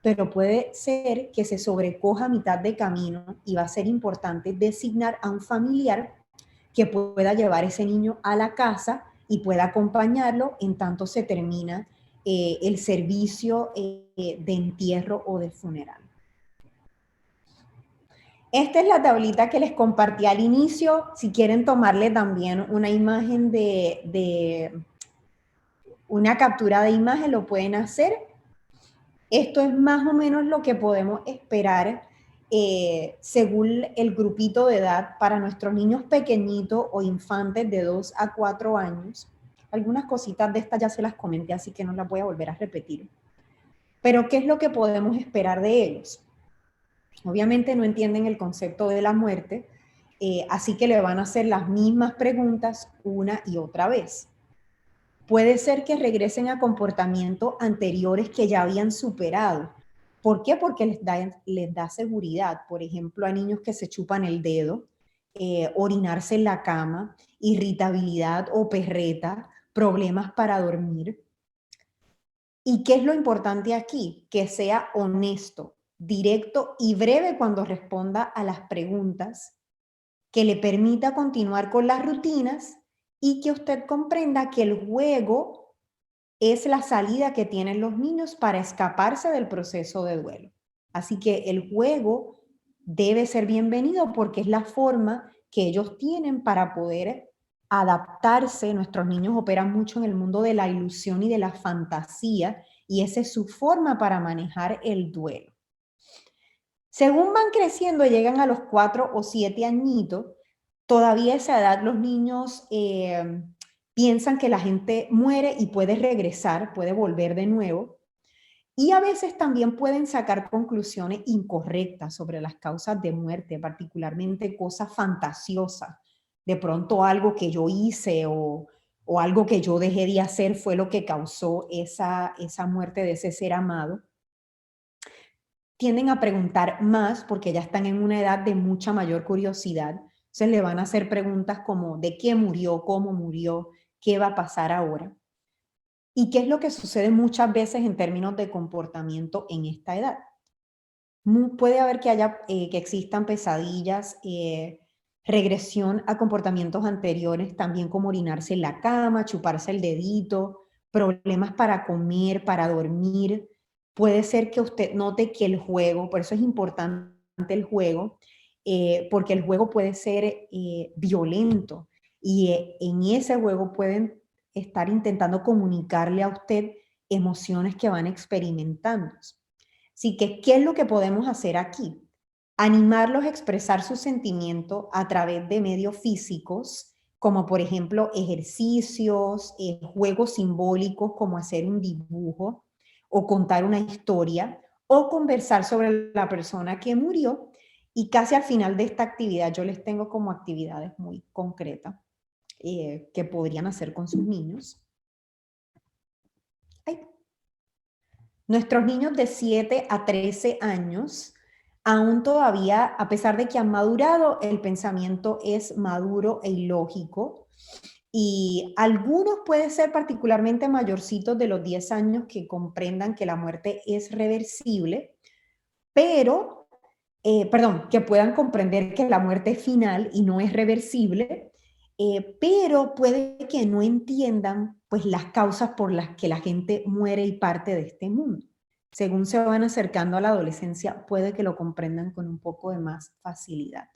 pero puede ser que se sobrecoja a mitad de camino y va a ser importante designar a un familiar que pueda llevar ese niño a la casa y pueda acompañarlo en tanto se termina el servicio de entierro o de funeral. Esta es la tablita que les compartí al inicio. Si quieren tomarle también una imagen una captura de imagen, lo pueden hacer. Esto es más o menos lo que podemos esperar según el grupito de edad para nuestros niños pequeñitos o infantes de 2 a 4 años. Algunas cositas de estas ya se las comenté, así que no las voy a volver a repetir. Pero, ¿qué es lo que podemos esperar de ellos? Obviamente no entienden el concepto de la muerte, así que le van a hacer las mismas preguntas una y otra vez. Puede ser que regresen a comportamientos anteriores que ya habían superado. ¿Por qué? Porque les da seguridad. Por ejemplo, a niños que se chupan el dedo, orinarse en la cama, irritabilidad o perreta, problemas para dormir. ¿Y qué es lo importante aquí? Que sea honesto, directo y breve cuando responda a las preguntas, que le permita continuar con las rutinas y que usted comprenda que el juego es la salida que tienen los niños para escaparse del proceso de duelo. Así que el juego debe ser bienvenido porque es la forma que ellos tienen para poder adaptarse. Nuestros niños operan mucho en el mundo de la ilusión y de la fantasía y esa es su forma para manejar el duelo. Según van creciendo, llegan a los 4 o 7 añitos, todavía a esa edad los niños piensan que la gente muere y puede regresar, puede volver de nuevo. Y a veces también pueden sacar conclusiones incorrectas sobre las causas de muerte, particularmente cosas fantasiosas. De pronto algo que yo hice o algo que yo dejé de hacer fue lo que causó esa muerte de ese ser amado. Tienden a preguntar más porque ya están en una edad de mucha mayor curiosidad. Entonces le van a hacer preguntas como ¿de qué murió? ¿Cómo murió? ¿Qué va a pasar ahora? ¿Y qué es lo que sucede muchas veces en términos de comportamiento en esta edad? Puede haber que existan pesadillas, regresión a comportamientos anteriores, también como orinarse en la cama, chuparse el dedito, problemas para comer, para dormir. Puede ser que usted note que el juego, por eso es importante el juego, porque el juego puede ser violento y en ese juego pueden estar intentando comunicarle a usted emociones que van experimentando. Así que, ¿qué es lo que podemos hacer aquí? Animarlos a expresar su sentimiento a través de medios físicos, como por ejemplo ejercicios, juegos simbólicos como hacer un dibujo o contar una historia o conversar sobre la persona que murió. Y casi al final de esta actividad yo les tengo como actividades muy concretas que podrían hacer con sus niños. Ay. Nuestros niños de 7 a 13 años, aún todavía, a pesar de que han madurado, el pensamiento es maduro e ilógico. Y algunos pueden ser particularmente mayorcitos de los 10 años que comprendan que la muerte es reversible, pero, que puedan comprender que la muerte es final y no es reversible, pero puede que no entiendan pues las causas por las que la gente muere y parte de este mundo. Según se van acercando a la adolescencia, puede que lo comprendan con un poco de más facilidad.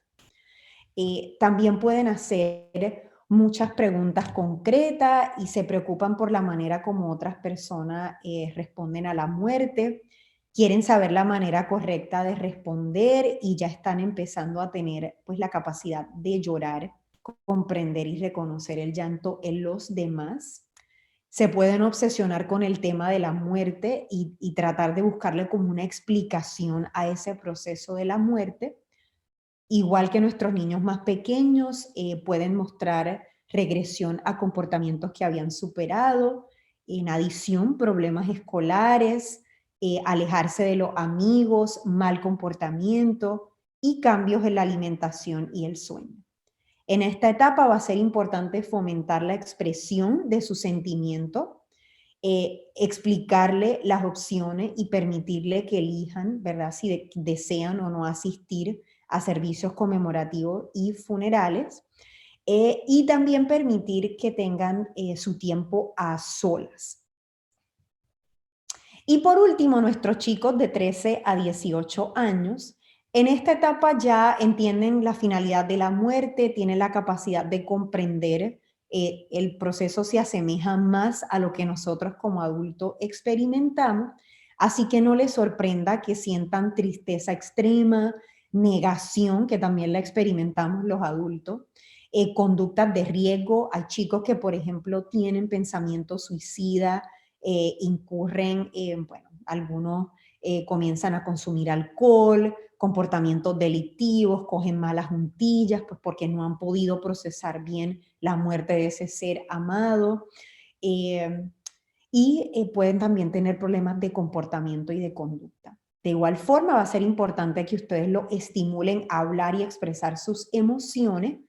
También pueden hacer muchas preguntas concretas y se preocupan por la manera como otras personas responden a la muerte. Quieren saber la manera correcta de responder y ya están empezando a tener pues la capacidad de llorar, comprender y reconocer el llanto en los demás. Se pueden obsesionar con el tema de la muerte y tratar de buscarle como una explicación a ese proceso de la muerte. Igual que nuestros niños más pequeños, pueden mostrar regresión a comportamientos que habían superado, en adición, problemas escolares, alejarse de los amigos, mal comportamiento y cambios en la alimentación y el sueño. En esta etapa va a ser importante fomentar la expresión de su sentimiento, explicarle las opciones y permitirle que elijan, ¿verdad? Si desean o no asistir a servicios conmemorativos y funerales, y también permitir que tengan su tiempo a solas. Y por último, nuestros chicos de 13 a 18 años, en esta etapa ya entienden la finalidad de la muerte, tienen la capacidad de comprender, el proceso se asemeja más a lo que nosotros como adultos experimentamos, así que no les sorprenda que sientan tristeza extrema, negación, que también la experimentamos los adultos, conductas de riesgo. Hay chicos que, por ejemplo, tienen pensamientos suicidas, incurren, bueno, algunos comienzan a consumir alcohol, comportamientos delictivos, cogen malas juntillas, pues porque no han podido procesar bien la muerte de ese ser amado. Pueden también tener problemas de comportamiento y de conducta. De igual forma, va a ser importante que ustedes lo estimulen a hablar y expresar sus emociones,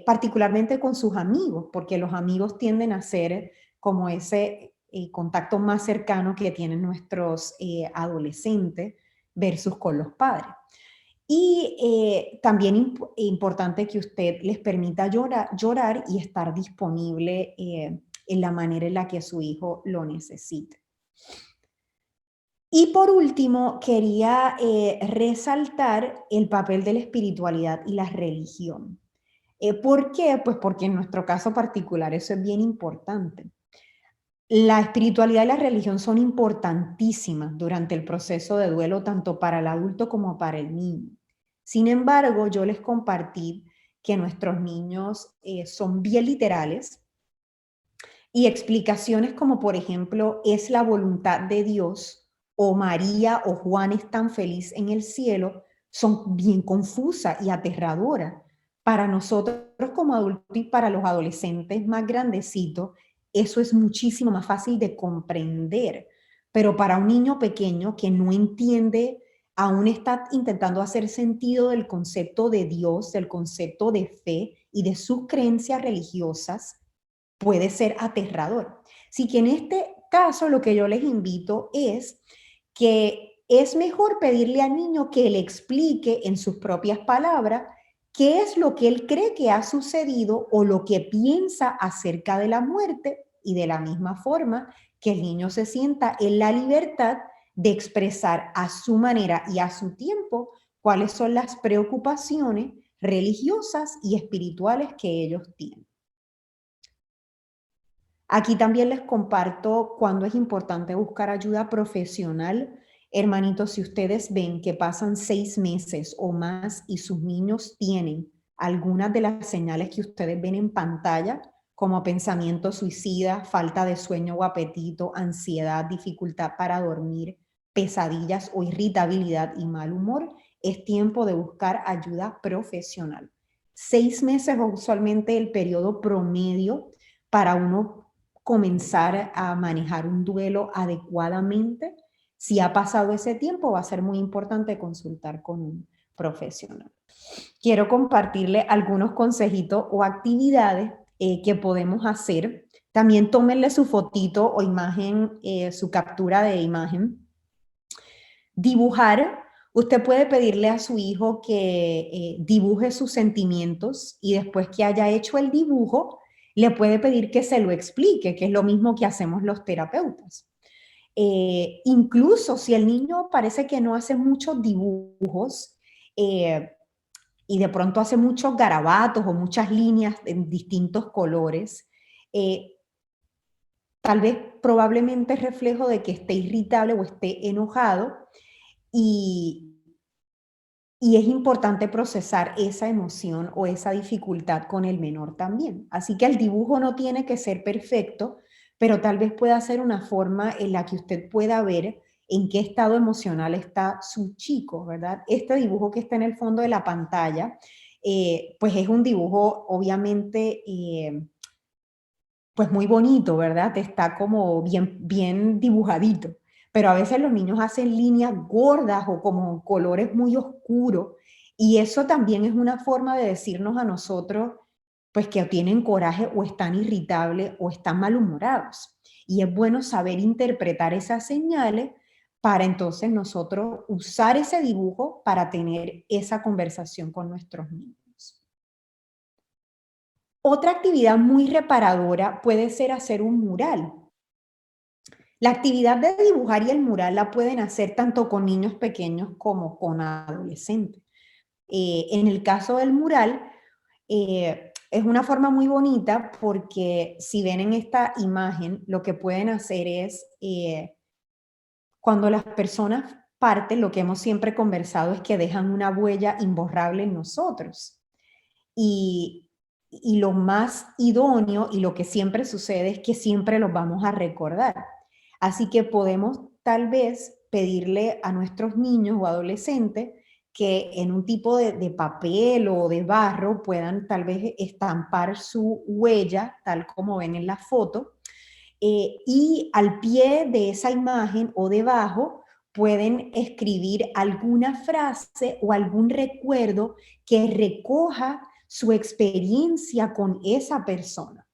particularmente con sus amigos, porque los amigos tienden a ser como ese contacto más cercano que tienen nuestros adolescentes versus con los padres. Y también importante que usted les permita llorar y estar disponible en la manera en la que su hijo lo necesite. Y por último, quería resaltar el papel de la espiritualidad y la religión. ¿Por qué? Pues porque en nuestro caso particular eso es bien importante. La espiritualidad y la religión son importantísimas durante el proceso de duelo, tanto para el adulto como para el niño. Sin embargo, yo les compartí que nuestros niños son bien literales y explicaciones como, por ejemplo, es la voluntad de Dios o María o Juan están feliz en el cielo, son bien confusas y aterradoras. Para nosotros como adultos y para los adolescentes más grandecitos, eso es muchísimo más fácil de comprender. Pero para un niño pequeño que no entiende, aún está intentando hacer sentido del concepto de Dios, del concepto de fe y de sus creencias religiosas, puede ser aterrador. Así que en este caso lo que yo les invito es que es mejor pedirle al niño que le explique en sus propias palabras qué es lo que él cree que ha sucedido o lo que piensa acerca de la muerte, y de la misma forma que el niño se sienta en la libertad de expresar a su manera y a su tiempo cuáles son las preocupaciones religiosas y espirituales que ellos tienen. Aquí también les comparto cuándo es importante buscar ayuda profesional. Hermanitos, si ustedes ven que pasan 6 meses o más y sus niños tienen algunas de las señales que ustedes ven en pantalla, como pensamiento suicida, falta de sueño o apetito, ansiedad, dificultad para dormir, pesadillas o irritabilidad y mal humor, es tiempo de buscar ayuda profesional. 6 meses es usualmente el periodo promedio para uno comenzar a manejar un duelo adecuadamente. Si ha pasado ese tiempo, va a ser muy importante consultar con un profesional. Quiero compartirle algunos consejitos o actividades que podemos hacer. También tómenle su fotito o imagen, su captura de imagen. Dibujar. Usted puede pedirle a su hijo que dibuje sus sentimientos, y después que haya hecho el dibujo, le puede pedir que se lo explique, que es lo mismo que hacemos los terapeutas. Incluso si el niño parece que no hace muchos dibujos y de pronto hace muchos garabatos o muchas líneas en distintos colores, tal vez probablemente es reflejo de que esté irritable o esté enojado, y es importante procesar esa emoción o esa dificultad con el menor también. Así que el dibujo no tiene que ser perfecto, pero tal vez pueda ser una forma en la que usted pueda ver en qué estado emocional está su chico, ¿verdad? Este dibujo que está en el fondo de la pantalla, pues es un dibujo obviamente pues muy bonito, ¿verdad? Está como bien dibujadito. Pero a veces los niños hacen líneas gordas o como colores muy oscuros, y eso también es una forma de decirnos a nosotros pues que tienen coraje o están irritables o están malhumorados. Y es bueno saber interpretar esas señales para entonces nosotros usar ese dibujo para tener esa conversación con nuestros niños. Otra actividad muy reparadora puede ser hacer un mural. La actividad de dibujar y el mural la pueden hacer tanto con niños pequeños como con adolescentes. En el caso del mural, es una forma muy bonita porque si ven en esta imagen, lo que pueden hacer es, cuando las personas parten, lo que hemos siempre conversado es que dejan una huella imborrable en nosotros. Y lo más idóneo y lo que siempre sucede es que siempre los vamos a recordar. Así que podemos tal vez pedirle a nuestros niños o adolescentes que en un tipo de papel o de barro puedan tal vez estampar su huella, tal como ven en la foto, y al pie de esa imagen o debajo pueden escribir alguna frase o algún recuerdo que recoja su experiencia con esa persona.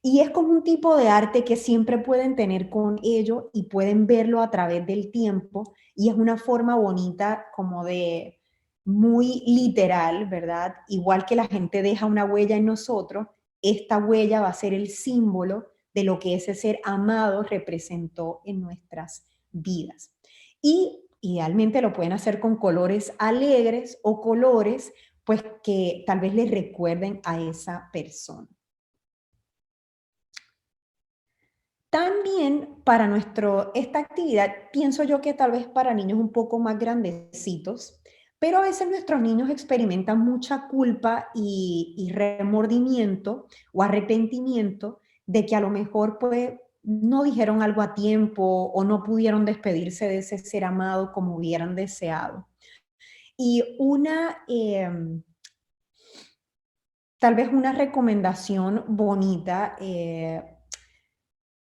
Y es como un tipo de arte que siempre pueden tener con ellos y pueden verlo a través del tiempo, y es una forma bonita como de muy literal, ¿verdad? Igual que la gente deja una huella en nosotros, esta huella va a ser el símbolo de lo que ese ser amado representó en nuestras vidas. Y idealmente lo pueden hacer con colores alegres o colores pues que tal vez les recuerden a esa persona. También para esta actividad, pienso yo que tal vez para niños un poco más grandecitos, pero a veces nuestros niños experimentan mucha culpa y remordimiento o arrepentimiento de que a lo mejor pues no dijeron algo a tiempo o no pudieron despedirse de ese ser amado como hubieran deseado. Y tal vez una recomendación bonita,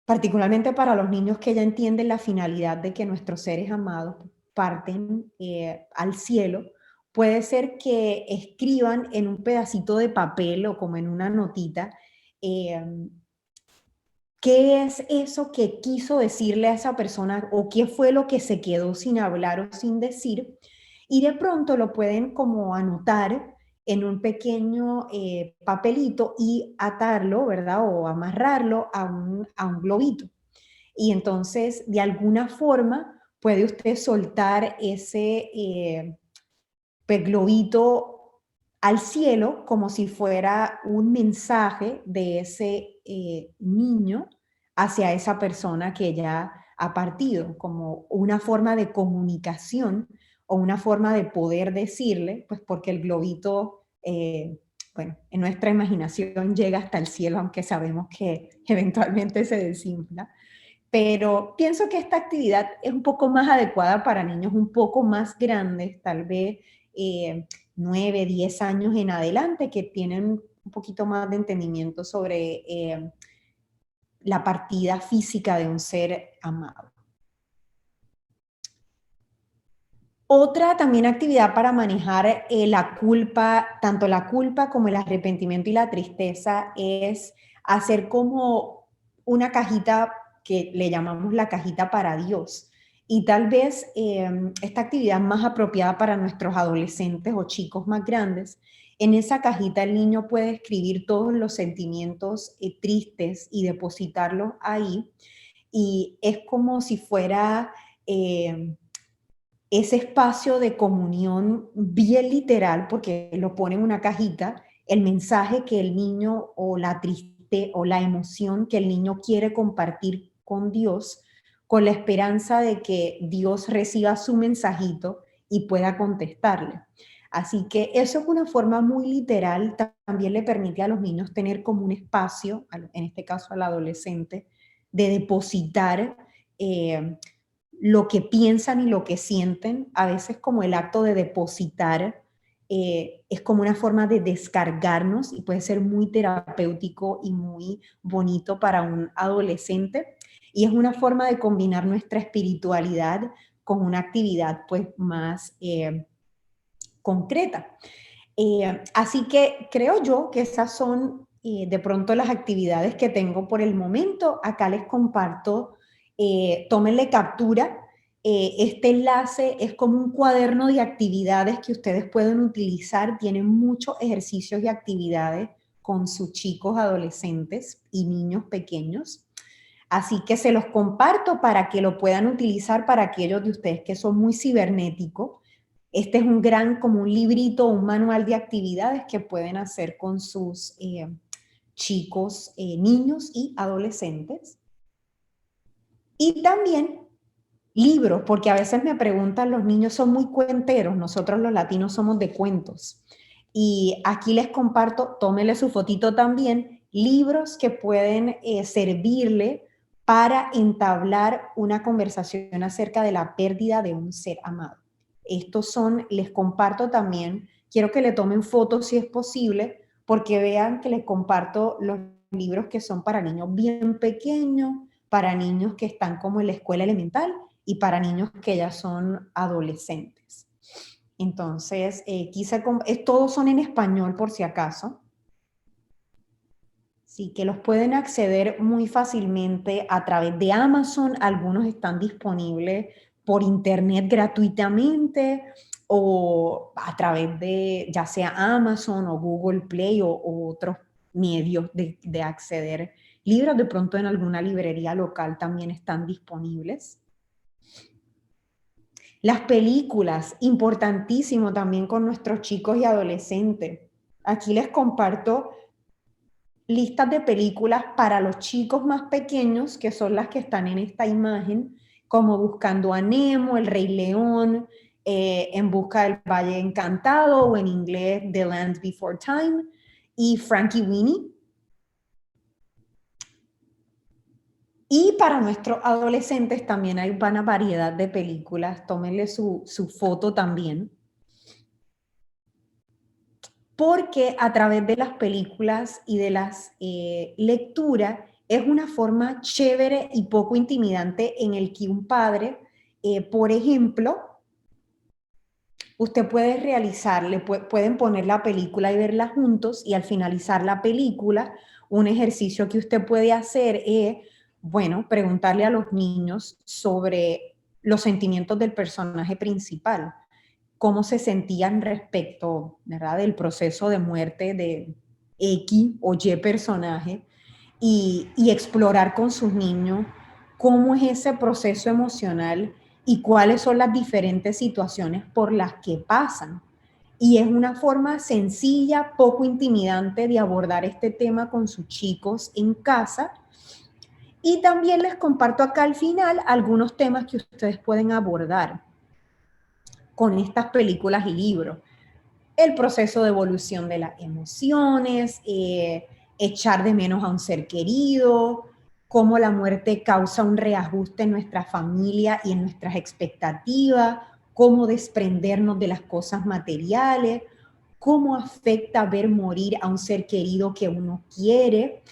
particularmente para los niños que ya entienden la finalidad de que nuestros seres amados parten al cielo, puede ser que escriban en un pedacito de papel o como en una notita, ¿qué es eso que quiso decirle a esa persona o qué fue lo que se quedó sin hablar o sin decir? Y de pronto lo pueden como anotar en un pequeño papelito y atarlo, ¿verdad? O amarrarlo a un globito. Y entonces, de alguna forma, puede usted soltar ese globito al cielo como si fuera un mensaje de ese niño hacia esa persona que ya ha partido, como una forma de comunicación o una forma de poder decirle, pues porque el globito, bueno, en nuestra imaginación llega hasta el cielo, aunque sabemos que eventualmente se desinfla. Pero pienso que esta actividad es un poco más adecuada para niños un poco más grandes, tal vez 9, 10 años en adelante, que tienen un poquito más de entendimiento sobre la partida física de un ser amado. Otra también actividad para manejar la culpa, tanto la culpa como el arrepentimiento y la tristeza, es hacer como una cajita que le llamamos la cajita para Dios. Y tal vez esta actividad más apropiada para nuestros adolescentes o chicos más grandes. En esa cajita el niño puede escribir todos los sentimientos tristes y depositarlos ahí. Y es como si fuera ese espacio de comunión bien literal, porque lo pone en una cajita, el mensaje que el niño o la triste o la emoción que el niño quiere compartir con Dios, con la esperanza de que Dios reciba su mensajito y pueda contestarle. Así que eso es una forma muy literal, también le permite a los niños tener como un espacio, en este caso al adolescente, de depositar lo que piensan y lo que sienten, a veces como el acto de depositar, es como una forma de descargarnos y puede ser muy terapéutico y muy bonito para un adolescente. Y es una forma de combinar nuestra espiritualidad con una actividad pues más concreta. Así que creo yo que esas son de pronto las actividades que tengo por el momento. Acá les comparto, tómenle captura. Este enlace es como un cuaderno de actividades que ustedes pueden utilizar. Tienen muchos ejercicios y actividades con sus chicos, adolescentes y niños pequeños. Así que se los comparto para que lo puedan utilizar para aquellos de ustedes que son muy cibernéticos. Este es un gran, como un librito, un manual de actividades que pueden hacer con sus chicos, niños y adolescentes. Y también libros, porque a veces me preguntan, los niños son muy cuenteros, nosotros los latinos somos de cuentos. Y aquí les comparto, tómenle su fotito también, libros que pueden servirle para entablar una conversación acerca de la pérdida de un ser amado. Estos son, les comparto también, quiero que le tomen fotos si es posible, porque vean que les comparto los libros que son para niños bien pequeños, para niños que están como en la escuela elemental y para niños que ya son adolescentes. Entonces, todos son en español por si acaso. Sí, que los pueden acceder muy fácilmente a través de Amazon. Algunos están disponibles por internet gratuitamente o a través de ya sea Amazon o Google Play o otros medios de acceder. Libros de pronto en alguna librería local también están disponibles. Las películas, importantísimo también con nuestros chicos y adolescentes. Aquí les comparto listas de películas para los chicos más pequeños, que son las que están en esta imagen, como Buscando a Nemo, El Rey León, En Busca del Valle Encantado, o en inglés The Land Before Time, y Frankenweenie. Y para nuestros adolescentes también hay una variedad de películas, tómenle su foto también, porque a través de las películas y de las lecturas es una forma chévere y poco intimidante en el que un padre, por ejemplo, usted puede realizarle, pueden poner la película y verla juntos y al finalizar la película, un ejercicio que usted puede hacer es bueno, preguntarle a los niños sobre los sentimientos del personaje principal, cómo se sentían respecto, ¿verdad?, del proceso de muerte de X o Y personaje y explorar con sus niños cómo es ese proceso emocional y cuáles son las diferentes situaciones por las que pasan. Y es una forma sencilla, poco intimidante de abordar este tema con sus chicos en casa. Y también les comparto acá al final algunos temas que ustedes pueden abordar con estas películas y libros. El proceso de evolución de las emociones, echar de menos a un ser querido, cómo la muerte causa un reajuste en nuestra familia y en nuestras expectativas, cómo desprendernos de las cosas materiales, cómo afecta ver morir a un ser querido que uno quiere.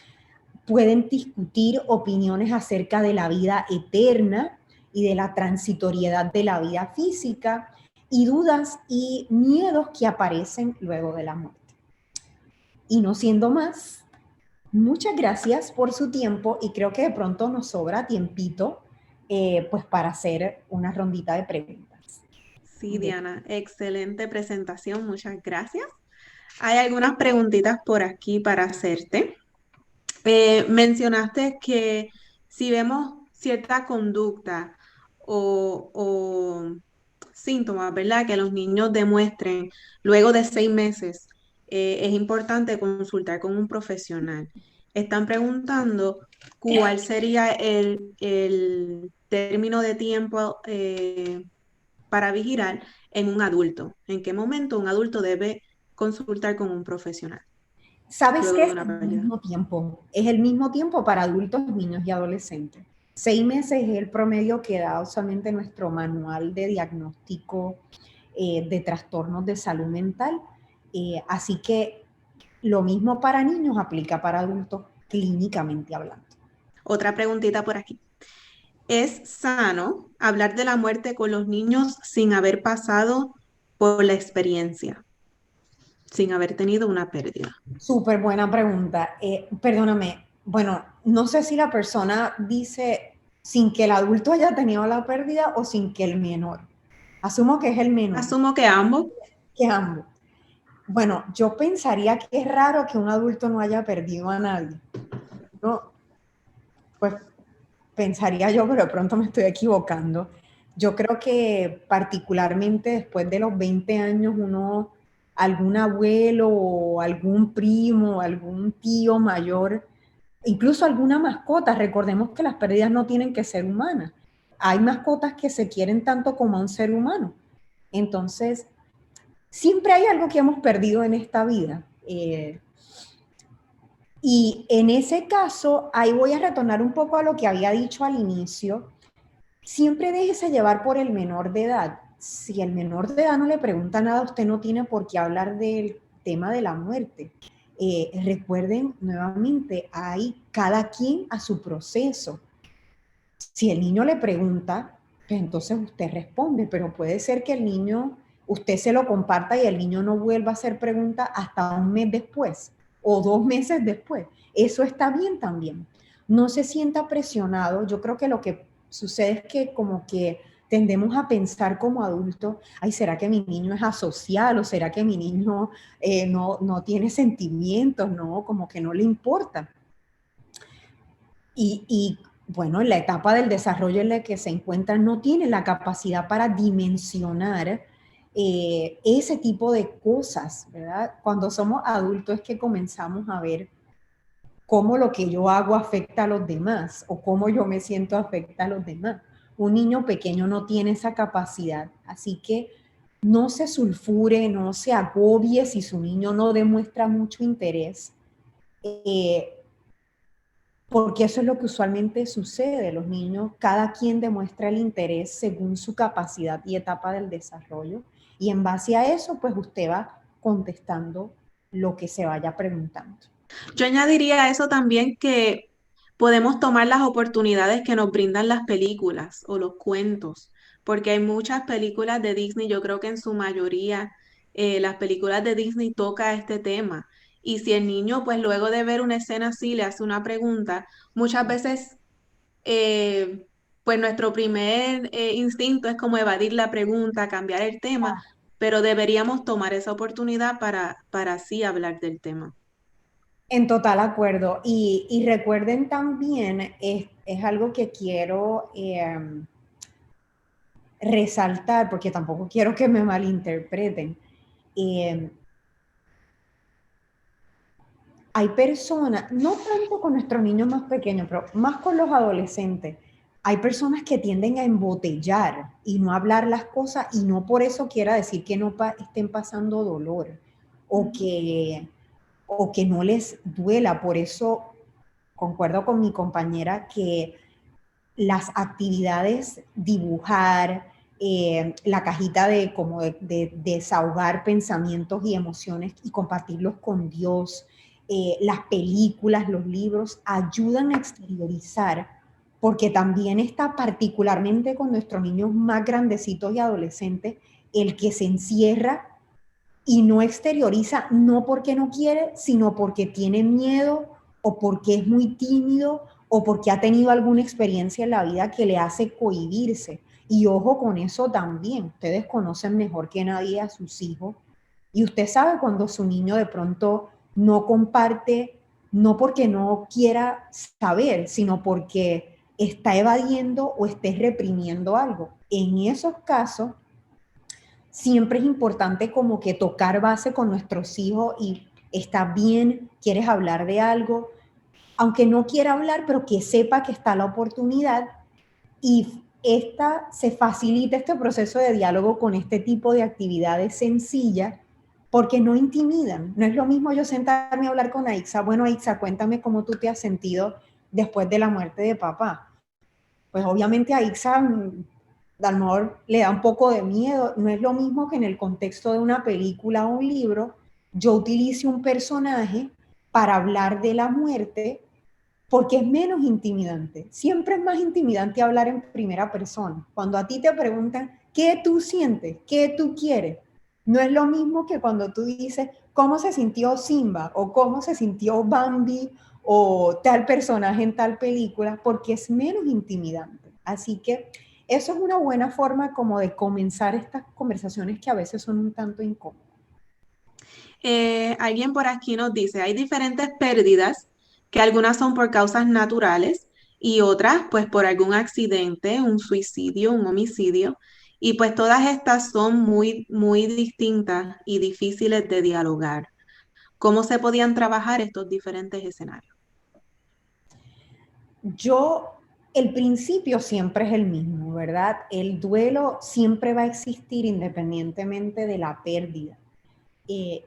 Pueden discutir opiniones acerca de la vida eterna y de la transitoriedad de la vida física y dudas y miedos que aparecen luego de la muerte. Y no siendo más, muchas gracias por su tiempo y creo que de pronto nos sobra tiempito pues para hacer una rondita de preguntas. Sí, Diana, excelente presentación, muchas gracias. Hay algunas preguntitas por aquí para hacerte. Mencionaste que si vemos cierta conducta o síntomas, ¿verdad?, que los niños demuestren luego de 6 meses, es importante consultar con un profesional. Están preguntando cuál sería el término de tiempo para vigilar en un adulto. ¿En qué momento un adulto debe consultar con un profesional ¿Sabes luego qué? de Es una el pérdida? mismo tiempo. Es el mismo tiempo para adultos, niños y adolescentes. 6 meses es el promedio que da usualmente nuestro manual de diagnóstico de trastornos de salud mental. Así que lo mismo para niños aplica para adultos clínicamente hablando. Otra preguntita por aquí. ¿Es sano hablar de la muerte con los niños sin haber pasado por la experiencia, sin haber tenido una pérdida? Súper buena pregunta. Perdóname, bueno, no sé si la persona dice sin que el adulto haya tenido la pérdida o sin que el menor. Asumo que es el menor, Asumo que ambos. que ambos. Bueno, yo pensaría que es raro que un adulto no haya perdido a nadie. No, pues pensaría yo, pero de pronto me estoy equivocando. Yo creo que particularmente después de los 20 años, algún abuelo o algún primo, algún tío mayor, incluso alguna mascota, recordemos que las pérdidas no tienen que ser humanas. Hay mascotas que se quieren tanto como a un ser humano. Entonces, siempre hay algo que hemos perdido en esta vida. Y en ese caso, ahí voy a retornar un poco a lo que había dicho al inicio. Siempre déjese llevar por el menor de edad. Si el menor de edad no le pregunta nada, usted no tiene por qué hablar del tema de la muerte. Recuerden nuevamente, hay cada quien a su proceso. Si el niño le pregunta, pues entonces usted responde, pero puede ser que el niño, usted se lo comparta y el niño no vuelva a hacer preguntas hasta un mes después o 2 meses después. Eso está bien también. No se sienta presionado. Yo creo que lo que sucede es que como que tendemos a pensar como adultos, ay, ¿será que mi niño es asocial o será que mi niño no tiene sentimientos, no? Como que no le importa. Y bueno, en la etapa del desarrollo en la que se encuentra no tiene la capacidad para dimensionar ese tipo de cosas, ¿verdad? Cuando somos adultos es que comenzamos a ver cómo lo que yo hago afecta a los demás o cómo yo me siento afecta a los demás. Un niño pequeño no tiene esa capacidad, así que no se sulfure, no se agobie si su niño no demuestra mucho interés. Porque eso es lo que usualmente sucede. Los niños, cada quien demuestra el interés según su capacidad y etapa del desarrollo. Y en base a eso, pues usted va contestando lo que se vaya preguntando. Yo añadiría a eso también que podemos tomar las oportunidades que nos brindan las películas o los cuentos, porque hay muchas películas de Disney, yo creo que en su mayoría las películas de Disney toca este tema. Y si el niño, pues luego de ver una escena así, le hace una pregunta, muchas veces pues nuestro primer instinto es como evadir la pregunta, cambiar el tema, pero deberíamos tomar esa oportunidad para así hablar del tema. En total acuerdo. Y recuerden también, es algo que quiero resaltar, porque tampoco quiero que me malinterpreten. Eh, Hay personas, no tanto con nuestros niños más pequeños, pero más con los adolescentes, hay personas que tienden a embotellar y no hablar las cosas y no por eso quiera decir que no estén pasando dolor o que no les duela. Por eso concuerdo con mi compañera que las actividades, dibujar, la cajita de desahogar pensamientos y emociones y compartirlos con Dios, las películas, los libros, ayudan a exteriorizar, porque también está particularmente con nuestros niños más grandecitos y adolescentes, el que se encierra y no exterioriza, no porque no quiere, sino porque tiene miedo o porque es muy tímido o porque ha tenido alguna experiencia en la vida que le hace cohibirse. Y ojo con eso también, ustedes conocen mejor que nadie a sus hijos y usted sabe cuando su niño de pronto no comparte, no porque no quiera saber, sino porque está evadiendo o esté reprimiendo algo. En esos casos, siempre es importante como que tocar base con nuestros hijos y está bien, quieres hablar de algo, aunque no quiera hablar, pero que sepa que está la oportunidad y se facilita este proceso de diálogo con este tipo de actividades sencillas porque no intimidan. No es lo mismo yo sentarme a hablar con Aixa, bueno Aixa, cuéntame cómo tú te has sentido después de la muerte de papá. Pues obviamente a Aixa a lo mejor le da un poco de miedo. No es lo mismo que en el contexto de una película o un libro yo utilice un personaje para hablar de la muerte porque es menos intimidante. Siempre es más intimidante hablar en primera persona. Cuando a ti te preguntan, ¿qué tú sientes? ¿Qué tú quieres? No es lo mismo que cuando tú dices, ¿cómo se sintió Simba? O ¿cómo se sintió Bambi? O tal personaje en tal película, porque es menos intimidante. Así que eso es una buena forma como de comenzar estas conversaciones que a veces son un tanto incómodas. Alguien por aquí nos dice, hay diferentes pérdidas, que algunas son por causas naturales y otras pues por algún accidente, un suicidio, un homicidio, y pues todas estas son muy, muy distintas y difíciles de dialogar. ¿Cómo se podían trabajar estos diferentes escenarios? El principio siempre es el mismo, ¿verdad? El duelo siempre va a existir independientemente de la pérdida.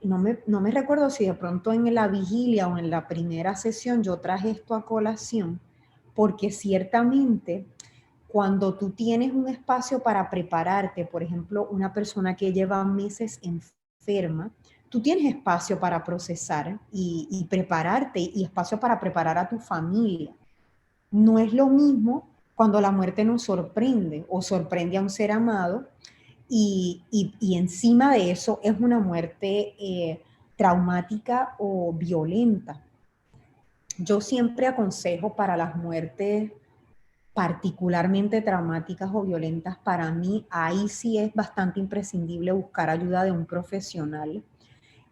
No me recuerdo si de pronto en la vigilia o en la primera sesión yo traje esto a colación, porque ciertamente cuando tú tienes un espacio para prepararte, por ejemplo, una persona que lleva meses enferma, tú tienes espacio para procesar y prepararte y espacio para preparar a tu familia. No es lo mismo cuando la muerte nos sorprende o sorprende a un ser amado y encima de eso es una muerte traumática o violenta. Yo siempre aconsejo para las muertes particularmente traumáticas o violentas, para mí ahí sí es bastante imprescindible buscar ayuda de un profesional.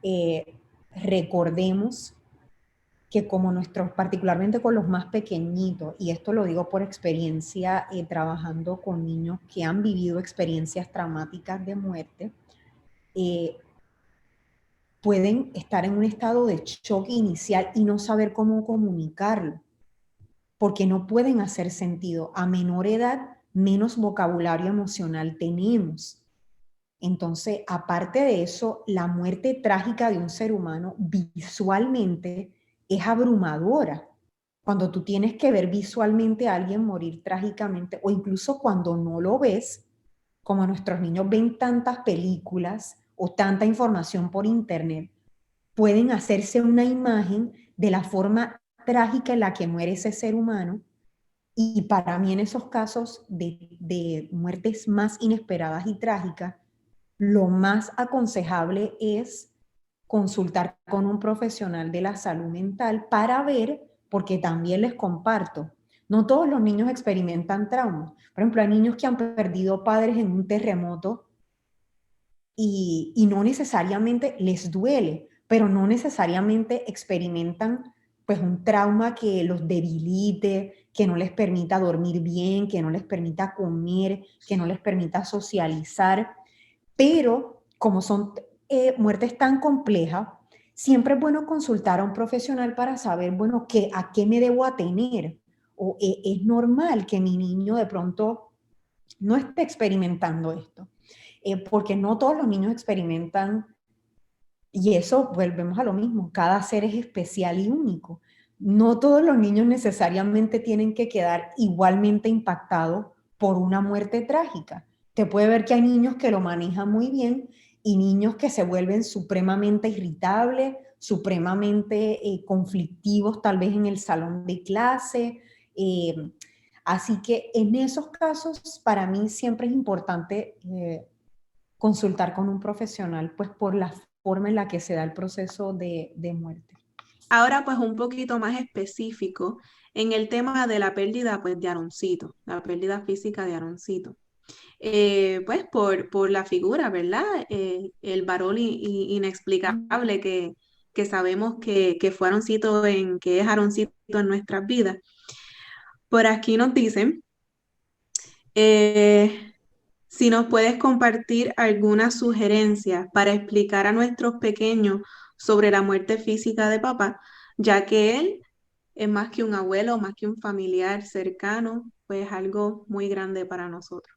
Eh, Recordemos que como nuestros, particularmente con los más pequeñitos, y esto lo digo por experiencia trabajando con niños que han vivido experiencias traumáticas de muerte, eh, pueden estar en un estado de shock inicial y no saber cómo comunicarlo, porque no pueden hacer sentido. A menor edad, menos vocabulario emocional tenemos. Entonces, aparte de eso, la muerte trágica de un ser humano visualmente es abrumadora. Cuando tú tienes que ver visualmente a alguien morir trágicamente, o incluso cuando no lo ves, como nuestros niños ven tantas películas o tanta información por internet, pueden hacerse una imagen de la forma trágica en la que muere ese ser humano. Y para mí en esos casos de muertes más inesperadas y trágicas, lo más aconsejable es consultar con un profesional de la salud mental para ver, porque también les comparto, No todos los niños experimentan trauma. Por ejemplo, hay niños que han perdido padres en un terremoto y no necesariamente les duele, pero no necesariamente experimentan pues un trauma que los debilite, que no les permita dormir bien, que no les permita comer, que no les permita socializar. Pero como son muertes tan complejas, siempre es bueno consultar a un profesional para saber, bueno, a qué me debo atener. O es normal que mi niño de pronto no esté experimentando esto, porque no todos los niños experimentan, y eso volvemos a lo mismo, cada ser es especial y único. No todos los niños necesariamente tienen que quedar igualmente impactados por una muerte trágica. Te puede ver que hay niños que lo manejan muy bien y niños que se vuelven supremamente irritables, supremamente conflictivos, tal vez en el salón de clase. Eh, Así que en esos casos, para mí siempre es importante consultar con un profesional, pues por la forma en la que se da el proceso de muerte. Ahora, pues un poquito más específico en el tema de la pérdida, pues, de Aaroncito, la pérdida física de Aaroncito. Pues por la figura, ¿verdad? El varón inexplicable que sabemos que fue Aaroncito, que es Aaroncito en nuestras vidas. Por aquí nos dicen, eh, si nos puedes compartir alguna sugerencia para explicar a nuestros pequeños sobre la muerte física de papá, ya que él es más que un abuelo, más que un familiar cercano, pues algo muy grande para nosotros.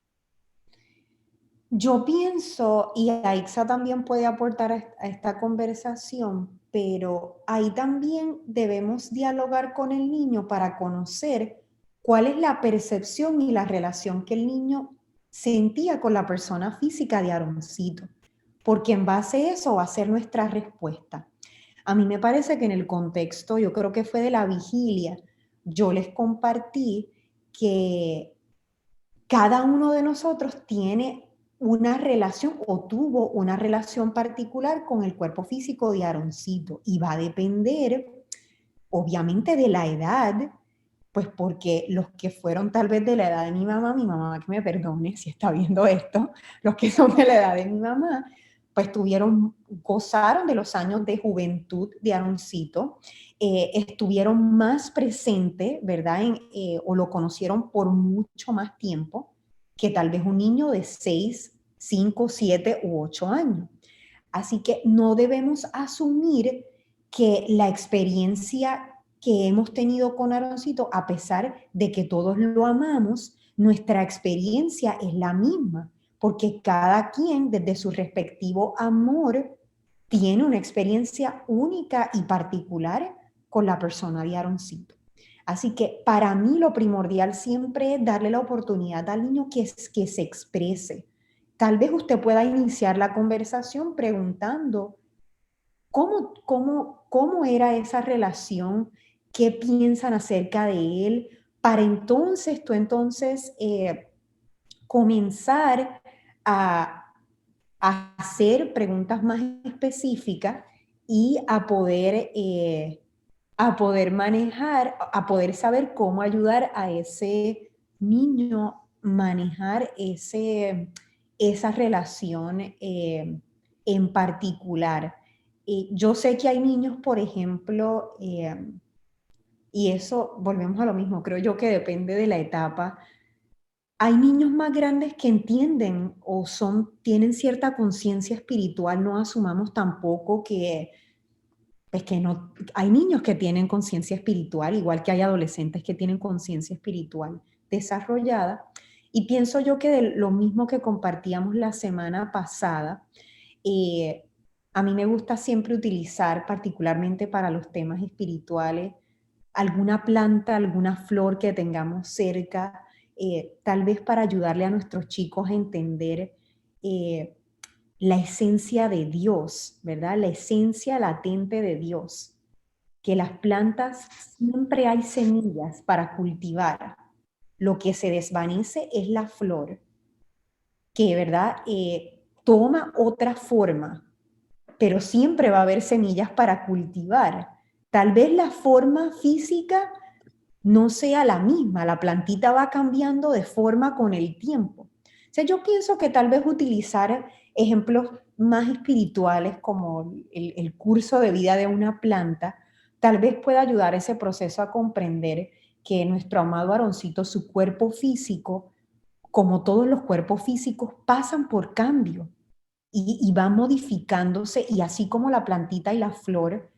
Yo pienso, y Aixa también puede aportar a esta conversación, pero ahí también debemos dialogar con el niño para conocer cuál es la percepción y la relación que el niño sentía con la persona física de Aaroncito, porque en base a eso va a ser nuestra respuesta. A mí me parece que en el contexto, yo creo que fue de la vigilia, yo les compartí que cada uno de nosotros tiene una relación o tuvo una relación particular con el cuerpo físico de Aaroncito y va a depender, obviamente, de la edad, pues porque los que fueron tal vez de la edad de mi mamá que me perdone si está viendo esto, los que son de la edad de mi mamá, pues gozaron de los años de juventud de Aaroncito, estuvieron más presentes, ¿verdad? O lo conocieron por mucho más tiempo que tal vez un niño de 6, 5, 7 u 8 años. Así que no debemos asumir que la experiencia que hemos tenido con Aaroncito, a pesar de que todos lo amamos, nuestra experiencia es la misma, porque cada quien desde su respectivo amor tiene una experiencia única y particular con la persona de Aaroncito. Así que para mí lo primordial siempre es darle la oportunidad al niño que se exprese. Tal vez usted pueda iniciar la conversación preguntando cómo era esa relación, qué piensan acerca de él, para entonces comenzar a hacer preguntas más específicas y a poder manejar, a poder saber cómo ayudar a ese niño manejar esa relación en particular. Yo sé que hay niños, por ejemplo, y eso volvemos a lo mismo, creo yo que depende de la etapa. Hay niños más grandes que entienden o tienen cierta conciencia espiritual, no asumamos tampoco que no, hay niños que tienen conciencia espiritual, igual que hay adolescentes que tienen conciencia espiritual desarrollada. Y pienso yo que de lo mismo que compartíamos la semana pasada, a mí me gusta siempre utilizar, particularmente para los temas espirituales, alguna planta, alguna flor que tengamos cerca, tal vez para ayudarle a nuestros chicos a entender eh, la esencia de Dios, ¿verdad? La esencia latente de Dios. Que las plantas siempre hay semillas para cultivar. Lo que se desvanece es la flor, que, ¿verdad? Toma otra forma, pero siempre va a haber semillas para cultivar. Tal vez la forma física no sea la misma, la plantita va cambiando de forma con el tiempo. O sea, yo pienso que tal vez utilizar ejemplos más espirituales como el curso de vida de una planta, tal vez pueda ayudar a ese proceso a comprender que nuestro amado Aroncito, su cuerpo físico, como todos los cuerpos físicos, pasan por cambio y van modificándose, y así como la plantita y la flor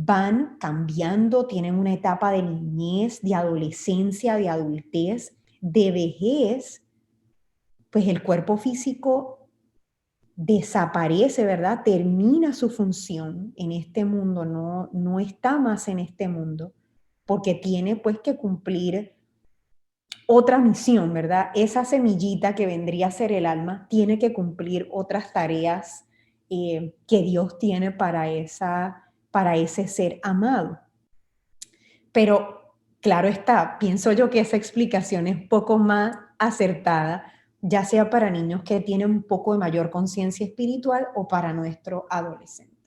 van cambiando, tienen una etapa de niñez, de adolescencia, de adultez, de vejez, pues el cuerpo físico desaparece, ¿verdad? Termina su función en este mundo, no está más en este mundo, porque tiene pues que cumplir otra misión, ¿verdad? Esa semillita que vendría a ser el alma tiene que cumplir otras tareas que Dios tiene para ese ser amado. Pero claro está, pienso yo que esa explicación es poco más acertada, ya sea para niños que tienen un poco de mayor conciencia espiritual o para nuestro adolescente.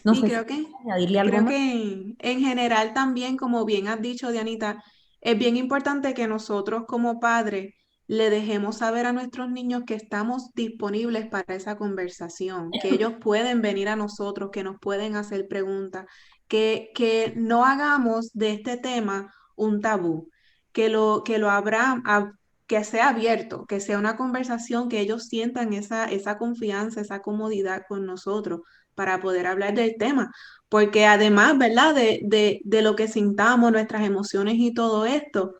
No Y sé si creo que, añadirle algo creo más. que en general también, como bien has dicho, Dianita, es bien importante que nosotros como padres le dejemos saber a nuestros niños que estamos disponibles para esa conversación, que ellos pueden venir a nosotros, que nos pueden hacer preguntas, que no hagamos de este tema un tabú, que sea abierto, que sea una conversación, que ellos sientan esa confianza, esa comodidad con nosotros para poder hablar del tema, porque además, ¿verdad? De lo que sintamos, nuestras emociones y todo esto,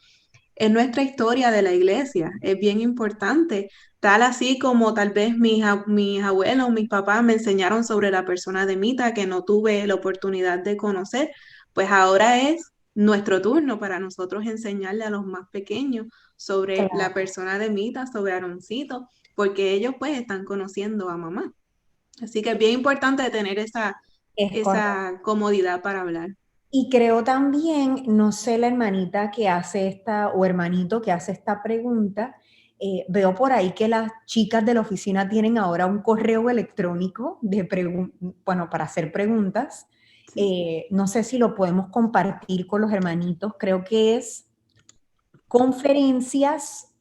es nuestra historia de la iglesia, es bien importante, tal así como tal vez mis abuelos, mis papás me enseñaron sobre la persona de Mita que no tuve la oportunidad de conocer, pues ahora es nuestro turno para nosotros enseñarle a los más pequeños sobre la Claro, persona de Mita, sobre Aaroncito, porque ellos pues están conociendo a mamá. Así que es bien importante tener es correcto. esa comodidad para hablar. Y creo también, no sé, la hermanita que hace esta, o hermanito que hace esta pregunta, veo por ahí que las chicas de la oficina tienen ahora un correo electrónico bueno, para hacer preguntas. Sí. No sé si lo podemos compartir con los hermanitos, creo que es conferencias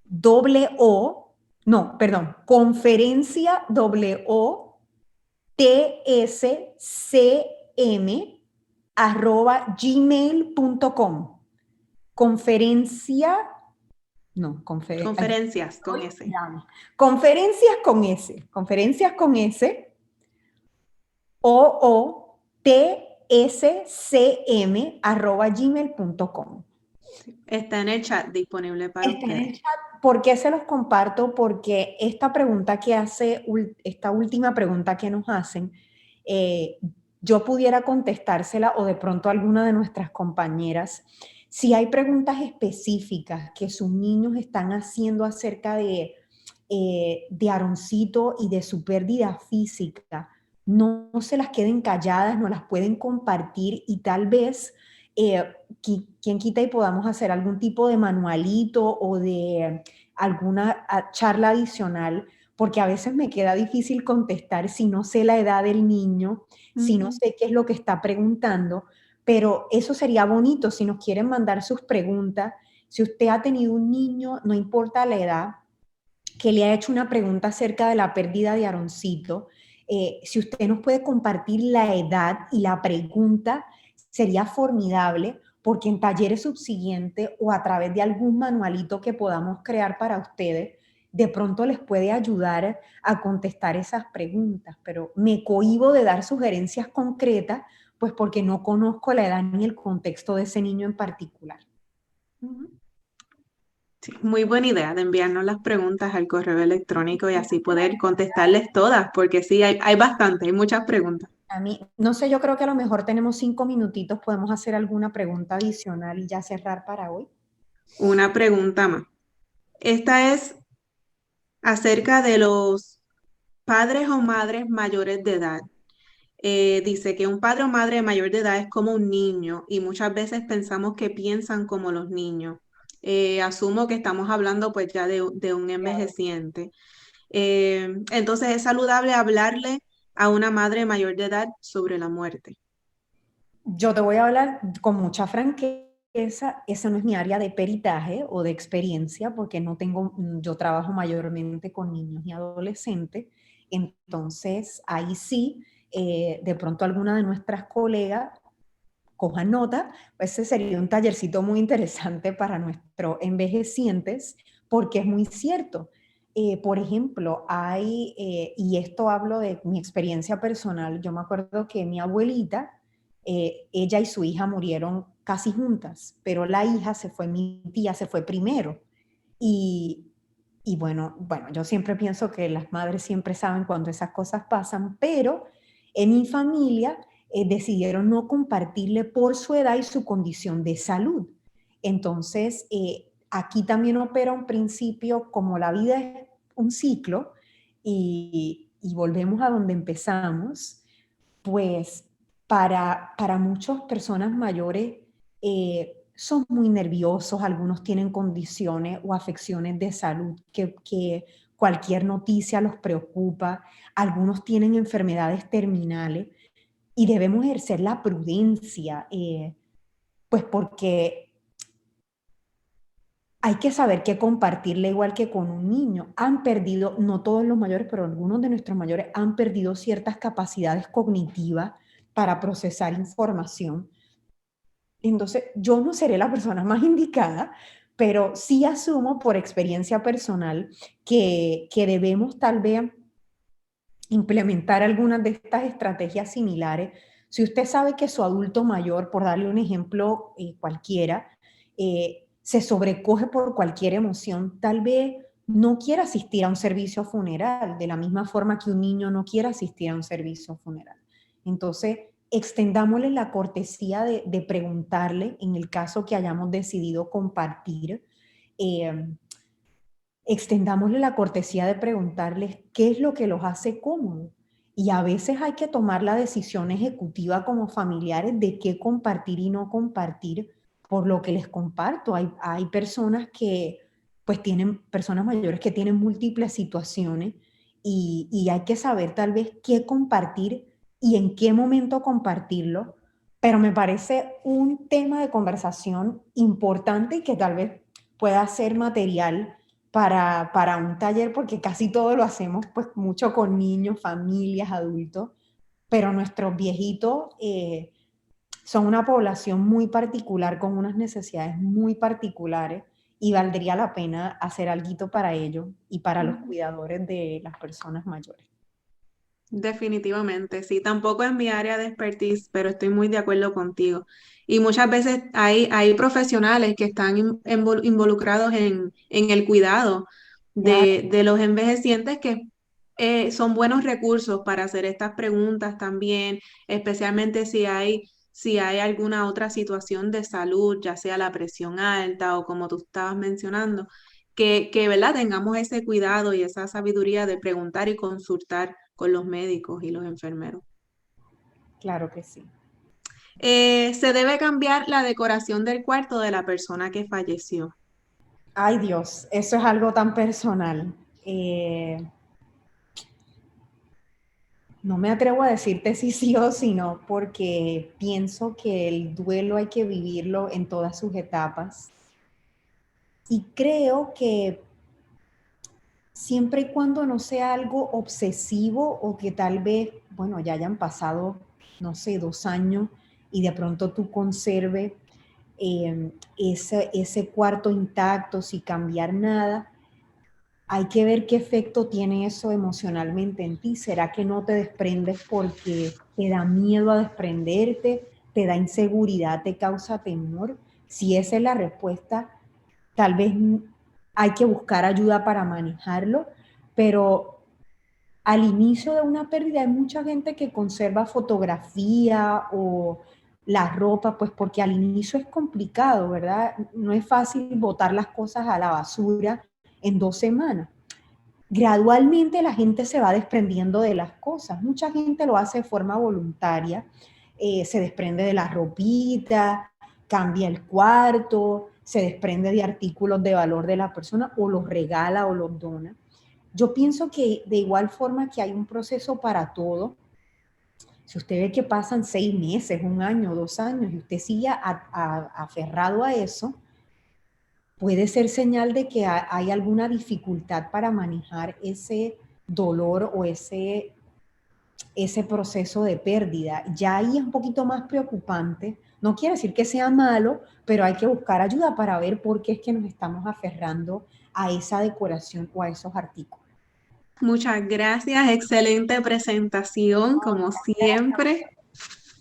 doble O, no, perdón, conferencia doble O tscm@gmail.com. Conferencia, no, Conferencias con ese. conferencias con S, ootscm@gmail.com. Está en el chat disponible para Está en el ustedes. chat. ¿Por qué se los comparto? Porque esta pregunta que hace, esta última pregunta que nos hacen, eh, yo pudiera contestársela o de pronto alguna de nuestras compañeras. Si hay preguntas específicas que sus niños están haciendo acerca de Aaroncito y de su pérdida física, no se las queden calladas, no las pueden compartir y tal vez eh, quien quita y podamos hacer algún tipo de manualito o de alguna charla adicional, porque a veces me queda difícil contestar si no sé la edad del niño, si no sé qué es lo que está preguntando, pero eso sería bonito si nos quieren mandar sus preguntas. Si usted ha tenido un niño, no importa la edad, que le ha hecho una pregunta acerca de la pérdida de Aaroncito, si usted nos puede compartir la edad y la pregunta, sería formidable, porque en talleres subsiguientes o a través de algún manualito que podamos crear para ustedes, de pronto les puede ayudar a contestar esas preguntas, pero me cohíbo de dar sugerencias concretas, pues porque no conozco la edad ni el contexto de ese niño en particular. Sí, muy buena idea de enviarnos las preguntas al correo electrónico y así poder contestarles todas, porque sí, hay bastante, hay muchas preguntas. A mí, no sé, yo creo que a lo mejor tenemos 5 minutitos, podemos hacer alguna pregunta adicional y ya cerrar para hoy. Una pregunta más. Esta es acerca de los padres o madres mayores de edad. Dice que un padre o madre mayor de edad es como un niño y muchas veces pensamos que piensan como los niños. Asumo que estamos hablando pues ya de un envejeciente. Entonces es saludable hablarle a una madre mayor de edad sobre la muerte. Yo te voy a hablar con mucha franqueza. esa no es mi área de peritaje o de experiencia, porque yo trabajo mayormente con niños y adolescentes, entonces ahí sí, de pronto alguna de nuestras colegas cojan nota, pues ese sería un tallercito muy interesante para nuestros envejecientes, porque es muy cierto. Por ejemplo, y esto hablo de mi experiencia personal, yo me acuerdo que mi abuelita, ella y su hija murieron casi juntas, pero la hija mi tía se fue primero. Y, y bueno, yo siempre pienso que las madres siempre saben cuando esas cosas pasan, pero en mi familia decidieron no compartirle por su edad y su condición de salud. Entonces, aquí también opera un principio como la vida es un ciclo y volvemos a donde empezamos, pues para muchas personas mayores son muy nerviosos, algunos tienen condiciones o afecciones de salud que cualquier noticia los preocupa, algunos tienen enfermedades terminales y debemos ejercer la prudencia, pues porque hay que saber qué compartirle igual que con un niño. Han perdido, no todos los mayores, pero algunos de nuestros mayores han perdido ciertas capacidades cognitivas para procesar información. Entonces, yo no seré la persona más indicada, pero sí asumo por experiencia personal que debemos tal vez implementar algunas de estas estrategias similares. Si usted sabe que su adulto mayor, por darle un ejemplo cualquiera, se sobrecoge por cualquier emoción, tal vez no quiera asistir a un servicio funeral, de la misma forma que un niño no quiere asistir a un servicio funeral. Entonces, extendámosle la cortesía de preguntarle, en el caso que hayamos decidido compartir, eh, extendámosle la cortesía de preguntarles qué es lo que los hace cómodos. Y a veces hay que tomar la decisión ejecutiva como familiares de qué compartir y no compartir por lo que les comparto. Hay personas que, pues tienen, personas mayores que tienen múltiples situaciones y hay que saber tal vez qué compartir y en qué momento compartirlo. Pero me parece un tema de conversación importante y que tal vez pueda ser material para un taller, porque casi todo lo hacemos pues mucho con niños, familias, adultos, pero nuestros viejitos son una población muy particular, con unas necesidades muy particulares y valdría la pena hacer algo para ellos y para los cuidadores de las personas mayores. Definitivamente, sí, tampoco es mi área de expertise, pero estoy muy de acuerdo contigo. Y muchas veces hay profesionales que están involucrados en el cuidado Claro. de los envejecientes que son buenos recursos para hacer estas preguntas también, especialmente si hay alguna otra situación de salud, ya sea la presión alta o como tú estabas mencionando, ¿verdad? Tengamos ese cuidado y esa sabiduría de preguntar y consultar con los médicos y los enfermeros. Claro que sí. Se debe cambiar la decoración del cuarto de la persona que falleció. Ay Dios, eso es algo tan personal. Eh, no me atrevo a decirte si sí o si no, porque pienso que el duelo hay que vivirlo en todas sus etapas. Y creo que siempre y cuando no sea algo obsesivo o que tal vez, bueno, ya hayan pasado, no sé, 2 años y de pronto tú conserves ese cuarto intacto sin cambiar nada, hay que ver qué efecto tiene eso emocionalmente en ti. ¿Será que no te desprendes porque te da miedo a desprenderte, te da inseguridad, te causa temor? Si esa es la respuesta, tal vez hay que buscar ayuda para manejarlo, pero al inicio de una pérdida hay mucha gente que conserva fotografía o la ropa, pues porque al inicio es complicado, ¿verdad? No es fácil botar las cosas a la basura en 2 semanas. Gradualmente la gente se va desprendiendo de las cosas. Mucha gente lo hace de forma voluntaria, se desprende de la ropita, cambia el cuarto, se desprende de artículos de valor de la persona o los regala o los dona. Yo pienso que de igual forma que hay un proceso para todo, Si usted ve que pasan 6 meses, 1 año, 2 años, y usted sigue aferrado a eso, puede ser señal de que hay alguna dificultad para manejar ese dolor o ese proceso de pérdida. Ya ahí es un poquito más preocupante. No quiere decir que sea malo, pero hay que buscar ayuda para ver por qué es que nos estamos aferrando a esa decoración o a esos artículos. Muchas gracias, excelente presentación, como siempre.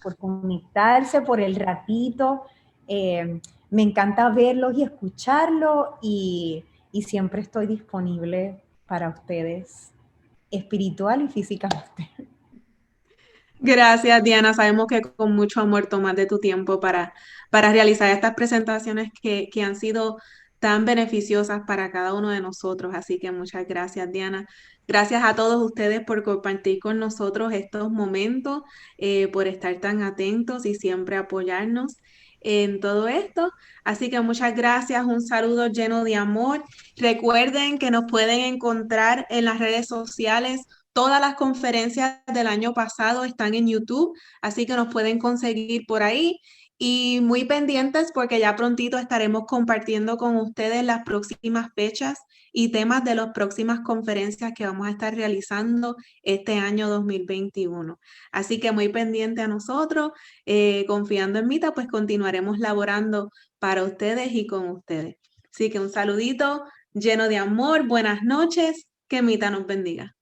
Por conectarse, por el ratito. Me encanta verlos y escucharlos y siempre estoy disponible para ustedes, espiritual y físicamente. Gracias, Diana. Sabemos que con mucho amor tomas de tu tiempo para realizar estas presentaciones que han sido tan beneficiosas para cada uno de nosotros. Así que muchas gracias, Diana. Gracias a todos ustedes por compartir con nosotros estos momentos, por estar tan atentos y siempre apoyarnos en todo esto. Así que muchas gracias, un saludo lleno de amor. Recuerden que nos pueden encontrar en las redes sociales. Todas las conferencias del año pasado están en YouTube, así que nos pueden conseguir por ahí. Y muy pendientes porque ya prontito estaremos compartiendo con ustedes las próximas fechas y temas de las próximas conferencias que vamos a estar realizando este año 2021. Así que muy pendiente a nosotros, confiando en Mita, pues continuaremos laborando para ustedes y con ustedes. Así que un saludito lleno de amor, buenas noches, que Mita nos bendiga.